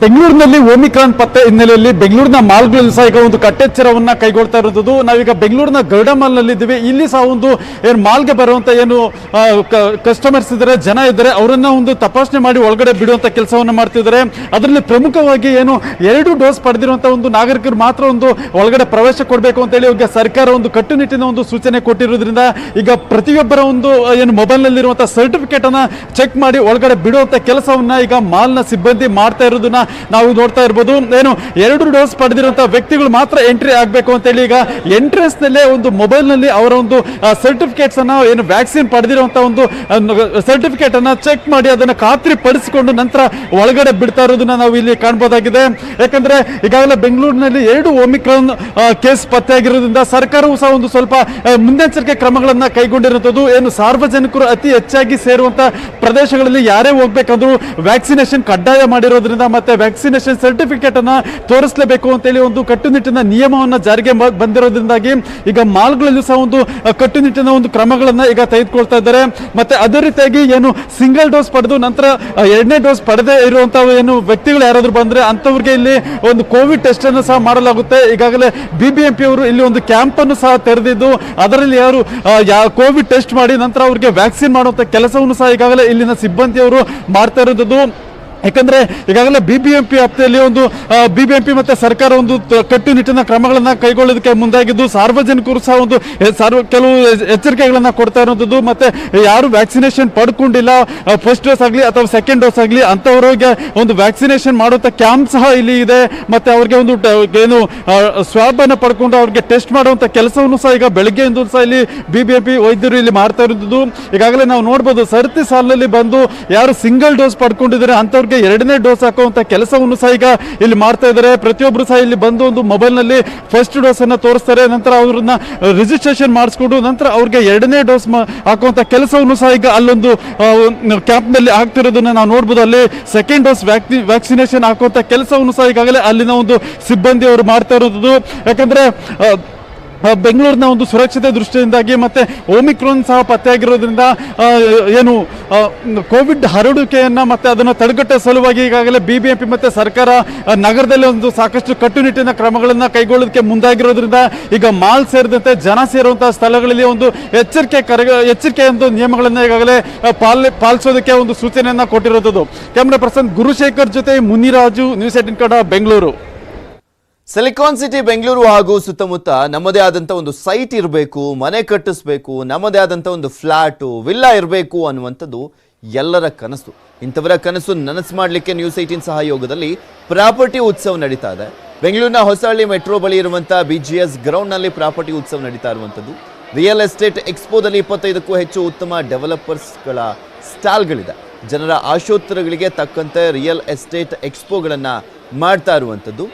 ಬೆಂಗಳೂರಿನಲ್ಲಿ ಓಮಿಕ್ರಾನ್ ಪತ್ತೆ ಹಿನ್ನೆಲೆಯಲ್ಲಿ ಬೆಂಗಳೂರಿನ ಮಾಲ್ಗಳಲ್ಲಿ ಸಹ ಈಗ ಒಂದು ಕಟ್ಟೆಚ್ಚರವನ್ನ ಕೈಗೊಳ್ತಾ ಇರೋದು. ನಾವೀಗ ಬೆಂಗಳೂರಿನ ಗರುಡ ಮಾಲ್ನಲ್ಲಿ ಇದ್ದೀವಿ. ಇಲ್ಲಿ ಸಹ ಒಂದು ಏನು ಮಾಲ್ಗೆ ಬರುವಂತ ಏನು ಕಸ್ಟಮರ್ಸ್ ಇದ್ದಾರೆ, ಜನ ಇದ್ದಾರೆ, ಅವರನ್ನ ಒಂದು ತಪಾಸಣೆ ಮಾಡಿ ಒಳಗಡೆ ಬಿಡುವಂತ ಕೆಲಸವನ್ನ ಮಾಡ್ತಿದ್ದಾರೆ. ಅದರಲ್ಲಿ ಪ್ರಮುಖವಾಗಿ ಏನು 2 ಡೋಸ್ ಪಡೆದಿರುವಂತ ಒಂದು ನಾಗರಿಕರು ಮಾತ್ರ ಒಂದು ಒಳಗಡೆ ಪ್ರವೇಶ ಕೊಡಬೇಕು ಅಂತ ಹೇಳಿ ಈಗ ಸರ್ಕಾರ ಒಂದು ಕಟ್ಟುನಿಟ್ಟಿನ ಒಂದು ಸೂಚನೆ ಕೊಟ್ಟಿರೋದ್ರಿಂದ ಈಗ ಪ್ರತಿಯೊಬ್ಬರ ಒಂದು ಏನು ಮೊಬೈಲ್ ನಲ್ಲಿರುವಂತಹ ಸರ್ಟಿಫಿಕೇಟ್ ಅನ್ನ ಚೆಕ್ ಮಾಡಿ ಒಳಗಡೆ ಬಿಡುವಂತ ಕೆಲಸವನ್ನ ಈಗ ಮಾಲ್ನ ಸಿಬ್ಬಂದಿ ಮಾಡ್ತಾ ಇರೋದನ್ನ ನಾವು ನೋಡ್ತಾ ಇರಬಹುದು. ಏನು 2 ಡೋಸ್ ಪಡೆದಿರುವಂತಹ ವ್ಯಕ್ತಿಗಳು ಮಾತ್ರ ಎಂಟ್ರಿ ಆಗಬೇಕು ಅಂತ ಹೇಳಿ ಈಗ ಎಂಟ್ರೆನ್ಸ್ ನಲ್ಲೇ ಒಂದು ಮೊಬೈಲ್ ನಲ್ಲಿ ಅವರ ಒಂದು ಸರ್ಟಿಫಿಕೇಟ್ಸ್ ಅನ್ನ ಏನು ವ್ಯಾಕ್ಸಿನ್ ಪಡೆದಿರುವಂತಹ ಒಂದು ಸರ್ಟಿಫಿಕೇಟ್ ಅನ್ನ ಚೆಕ್ ಮಾಡಿ ಅದನ್ನ ಖಾತ್ರಿ ಪಡಿಸಿಕೊಂಡು ನಂತರ ಒಳಗಡೆ ಬಿಡ್ತಾ ಇರೋದನ್ನ ನಾವು ಇಲ್ಲಿ ಕಾಣಬಹುದಾಗಿದೆ. ಯಾಕಂದ್ರೆ ಈಗಾಗಲೇ ಬೆಂಗಳೂರಿನಲ್ಲಿ 2 ಒಮಿಕ್ರಾನ್ ಕೇಸ್ ಪತ್ತೆಯಾಗಿರೋದ್ರಿಂದ ಸರ್ಕಾರವು ಸಹ ಒಂದು ಸ್ವಲ್ಪ ಮುನ್ನೆಚ್ಚರಿಕೆ ಕ್ರಮಗಳನ್ನ ಕೈಗೊಂಡಿರುವಂತದ್ದು. ಏನು ಸಾರ್ವಜನಿಕರು ಅತಿ ಹೆಚ್ಚಾಗಿ ಸೇರುವಂತಹ ಪ್ರದೇಶಗಳಲ್ಲಿ ಯಾರೇ ಹೋಗ್ಬೇಕಂದ್ರೂ ವ್ಯಾಕ್ಸಿನೇಷನ್ ಕಡ್ಡಾಯ ಮಾಡಿರೋದ್ರಿಂದ ಮತ್ತೆ ವ್ಯಾಕ್ಸಿನೇಷನ್ ಸರ್ಟಿಫಿಕೇಟ್ ಅನ್ನ ತೋರಿಸಲೇಬೇಕು ಅಂತ ಹೇಳಿ ಒಂದು ಕಟ್ಟುನಿಟ್ಟಿನ ನಿಯಮವನ್ನ ಜಾರಿಗೆ ಬಂದಿರೋದ್ರಿಂದಾಗಿ ಈಗ ಮಾಲ್ಗಳಲ್ಲೂ ಸಹ ಒಂದು ಕಟ್ಟುನಿಟ್ಟಿನ ಒಂದು ಕ್ರಮಗಳನ್ನ ಈಗ ತೆಗೆದುಕೊಳ್ತಾ ಇದ್ದಾರೆ. ಮತ್ತೆ ಅದೇ ರೀತಿಯಾಗಿ ಏನು ಸಿಂಗಲ್ ಡೋಸ್ ಪಡೆದು ನಂತರ 2ನೇ ಡೋಸ್ ಪಡೆದೇ ಇರುವಂತಹ ಏನು ವ್ಯಕ್ತಿಗಳು ಯಾರಾದ್ರೂ ಬಂದ್ರೆ ಅಂತವ್ರಿಗೆ ಇಲ್ಲಿ ಒಂದು ಕೋವಿಡ್ ಟೆಸ್ಟ್ ಅನ್ನು ಸಹ ಮಾಡಲಾಗುತ್ತೆ. ಈಗಾಗಲೇ BBMP ಅವರು ಇಲ್ಲಿ ಒಂದು ಕ್ಯಾಂಪ್ ಅನ್ನು ಸಹ ತೆರೆದಿದ್ದು ಅದರಲ್ಲಿ ಯಾರು ಕೋವಿಡ್ ಟೆಸ್ಟ್ ಮಾಡಿ ನಂತರ ಅವ್ರಿಗೆ ವ್ಯಾಕ್ಸಿನ್ ಮಾಡುವಂತ ಕೆಲಸವನ್ನು ಸಹ ಈಗಾಗಲೇ ಇಲ್ಲಿನ ಸಿಬ್ಬಂದಿಯವರು ಮಾಡ್ತಾ ಇರೋದು. ಯಾಕಂದ್ರೆ ಈಗಾಗಲೇ BBMP ವ್ಯಾಪ್ತಿಯಲ್ಲಿ ಒಂದು BBMP ಮತ್ತೆ ಸರ್ಕಾರ ಒಂದು ಕಟ್ಟುನಿಟ್ಟಿನ ಕ್ರಮಗಳನ್ನ ಕೈಗೊಳ್ಳೋದಕ್ಕೆ ಮುಂದಾಗಿದ್ದು ಸಾರ್ವಜನಿಕರು ಸಹ ಒಂದು ಕೆಲವು ಎಚ್ಚರಿಕೆಗಳನ್ನ ಕೊಡ್ತಾ ಇರೋದು. ಮತ್ತೆ ಯಾರು ವ್ಯಾಕ್ಸಿನೇಷನ್ ಪಡ್ಕೊಂಡಿಲ್ಲ, ಫಸ್ಟ್ ಡೋಸ್ ಆಗಲಿ ಅಥವಾ ಸೆಕೆಂಡ್ ಡೋಸ್ ಆಗಲಿ ಅಂತವರಿಗೆ ಒಂದು ವ್ಯಾಕ್ಸಿನೇಷನ್ ಮಾಡುವಂತ ಕ್ಯಾಂಪ್ ಸಹ ಇಲ್ಲಿ ಇದೆ. ಮತ್ತೆ ಅವ್ರಿಗೆ ಒಂದು ಏನು ಸ್ವಾಬ್ ಅನ್ನ ಪಡ್ಕೊಂಡು ಅವ್ರಿಗೆ ಟೆಸ್ಟ್ ಮಾಡುವಂತ ಕೆಲಸವನ್ನು ಸಹ ಈಗ ಬೆಳಗ್ಗೆಯಿಂದ ಸಹ ಇಲ್ಲಿ BBMP ವೈದ್ಯರು ಇಲ್ಲಿ ಮಾಡ್ತಾ ಇರೋದು. ಈಗಾಗಲೇ ನಾವು ನೋಡ್ಬೋದು ಸರತಿ ಸಾಲಿನಲ್ಲಿ ಬಂದು ಯಾರು ಸಿಂಗಲ್ ಡೋಸ್ ಪಡ್ಕೊಂಡಿದ್ದಾರೆ ಅಂತವ್ರಿಗೆ 2ನೇ ಡೋಸ್ ಹಾಕುವಂತ ಕೆಲಸವನ್ನು ಸಹ ಈಗ ಇಲ್ಲಿ ಮಾಡ್ತಾ ಇದ್ದಾರೆ. ಪ್ರತಿಯೊಬ್ಬರು ಸಹ ಇಲ್ಲಿ ಬಂದು ಒಂದು ಮೊಬೈಲ್ ನಲ್ಲಿ ಫಸ್ಟ್ ಡೋಸ್ ಅನ್ನ ತೋರಿಸ್ತಾರೆ, ನಂತರ ಅವ್ರನ್ನ ರಿಜಿಸ್ಟ್ರೇಷನ್ ಮಾಡಿಸ್ಕೊಂಡು ನಂತರ ಅವ್ರಿಗೆ 2ನೇ ಡೋಸ್ ಹಾಕುವಂತ ಕೆಲಸವನ್ನು ಸಹ ಈಗ ಅಲ್ಲೊಂದು ಕ್ಯಾಂಪ್ ನಲ್ಲಿ ಆಗ್ತಿರೋದನ್ನ ನಾವು ನೋಡ್ಬೋದು. ಅಲ್ಲಿ ಸೆಕೆಂಡ್ ಡೋಸ್ ವ್ಯಾಕ್ಸಿನೇಷನ್ ಹಾಕುವಂತ ಕೆಲಸವನ್ನು ಸಹ ಈಗಾಗಲೇ ಅಲ್ಲಿನ ಒಂದು ಸಿಬ್ಬಂದಿ ಅವರು ಮಾಡ್ತಾ ಇರೋದು. ಯಾಕಂದ್ರೆ ಬೆಂಗಳೂರಿನ ಒಂದು ಸುರಕ್ಷತೆ ದೃಷ್ಟಿಯಿಂದಾಗಿ ಮತ್ತೆ ಓಮಿಕ್ರಾನ್ ಸಹ ಪತ್ತೆಯಾಗಿರೋದ್ರಿಂದ ಏನು ಕೋವಿಡ್ ಹರಡುವಿಕೆಯನ್ನ ಮತ್ತೆ ಅದನ್ನು ತಡೆಗಟ್ಟುವ ಸಲುವಾಗಿ ಈಗಾಗಲೇ BBMP ಮತ್ತೆ ಸರ್ಕಾರ ನಗರದಲ್ಲಿ ಒಂದು ಸಾಕಷ್ಟು ಕಟ್ಟುನಿಟ್ಟಿನ ಕ್ರಮಗಳನ್ನ ಕೈಗೊಳ್ಳೋದಕ್ಕೆ ಮುಂದಾಗಿರೋದ್ರಿಂದ ಈಗ ಮಾಲ್ ಸೇರಿದಂತೆ ಜನ ಸೇರುವಂತಹ ಸ್ಥಳಗಳಲ್ಲಿ ಒಂದು ಎಚ್ಚರಿಕೆ ಒಂದು ನಿಯಮಗಳನ್ನ ಈಗಾಗಲೇ ಪಾಲಿಸೋದಕ್ಕೆ ಒಂದು ಸೂಚನೆಯನ್ನ ಕೊಟ್ಟಿರೋದು. ಕ್ಯಾಮರಾ ಪರ್ಸನ್ ಗುರುಶೇಖರ್ ಜೊತೆ Muniraju, news 18 Kannada, Bengaluru. Silicon city Bengaluru ಹಾಗೂ ಸುತ್ತಮುತ್ತ ನಮ್ಮದೇ ಆದಂಥ ಒಂದು ಸೈಟ್ ಇರಬೇಕು, ಮನೆ ಕಟ್ಟಿಸ್ಬೇಕು, ನಮ್ಮದೇ ಆದಂಥ ಒಂದು ಫ್ಲಾಟು ವಿಲ್ಲಾ ಇರಬೇಕು ಅನ್ನುವಂಥದ್ದು ಎಲ್ಲರ ಕನಸು. ಇಂಥವರ ಕನಸು ನನಸು ಮಾಡಲಿಕ್ಕೆ ನ್ಯೂಸ್ 18 ಸಹಯೋಗದಲ್ಲಿ ಪ್ರಾಪರ್ಟಿ ಉತ್ಸವ ನಡೀತಾ ಇದೆ. ಬೆಂಗಳೂರಿನ ಹೊಸಹಳ್ಳಿ ಮೆಟ್ರೋ ಬಳಿ ಇರುವಂತಹ BGS ಗ್ರೌಂಡ್ನಲ್ಲಿ ಪ್ರಾಪರ್ಟಿ ಉತ್ಸವ ನಡೀತಾ ಇರುವಂಥದ್ದು. ರಿಯಲ್ ಎಸ್ಟೇಟ್ ಎಕ್ಸ್ಪೋದಲ್ಲಿ 25ಕ್ಕೂ ಹೆಚ್ಚು ಉತ್ತಮ ಡೆವಲಪರ್ಸ್ಗಳ ಸ್ಟಾಲ್ಗಳಿದೆ. ಜನರ ಆಶೋತ್ತರಗಳಿಗೆ ತಕ್ಕಂತೆ ರಿಯಲ್ ಎಸ್ಟೇಟ್ ಎಕ್ಸ್ಪೋಗಳನ್ನು ಮಾಡ್ತಾ ಇರುವಂಥದ್ದು.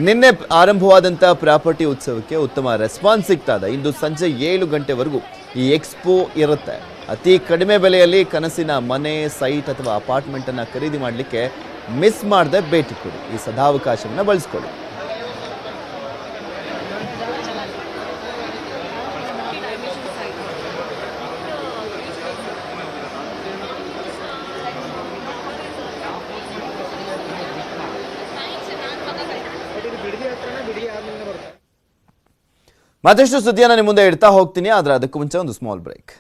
ನಿನ್ನೆ ಆರಂಭವಾದಂಥ ಪ್ರಾಪರ್ಟಿ ಉತ್ಸವಕ್ಕೆ ಉತ್ತಮ ರೆಸ್ಪಾನ್ಸ್ ಸಿಗ್ತಾ ಇದೆ. ಇಂದು ಸಂಜೆ 7 ಗಂಟೆವರೆಗೂ ಈ ಎಕ್ಸ್ಪೋ ಇರುತ್ತೆ. ಅತಿ ಕಡಿಮೆ ಬೆಲೆಯಲ್ಲಿ ಕನಸಿನ ಮನೆ, ಸೈಟ್ ಅಥವಾ ಅಪಾರ್ಟ್ಮೆಂಟನ್ನು ಖರೀದಿ ಮಾಡಲಿಕ್ಕೆ ಮಿಸ್ ಮಾಡದೆ ಭೇಟಿ ಕೊಡಿ. ಈ ಸದಾವಕಾಶವನ್ನು ಬಳಸ್ಕೊಳ್ಳಿ. ಮತ್ತಷ್ಟು ಸುದ್ದಿಯನ್ನು ನಿಮ್ಮ ಮುಂದೆ ಇಡ್ತಾ ಹೋಗ್ತೀನಿ, ಆದರೆ ಅದಕ್ಕೂ ಮುಂಚೆ ಒಂದು ಸ್ಮಾಲ್ ಬ್ರೇಕ್.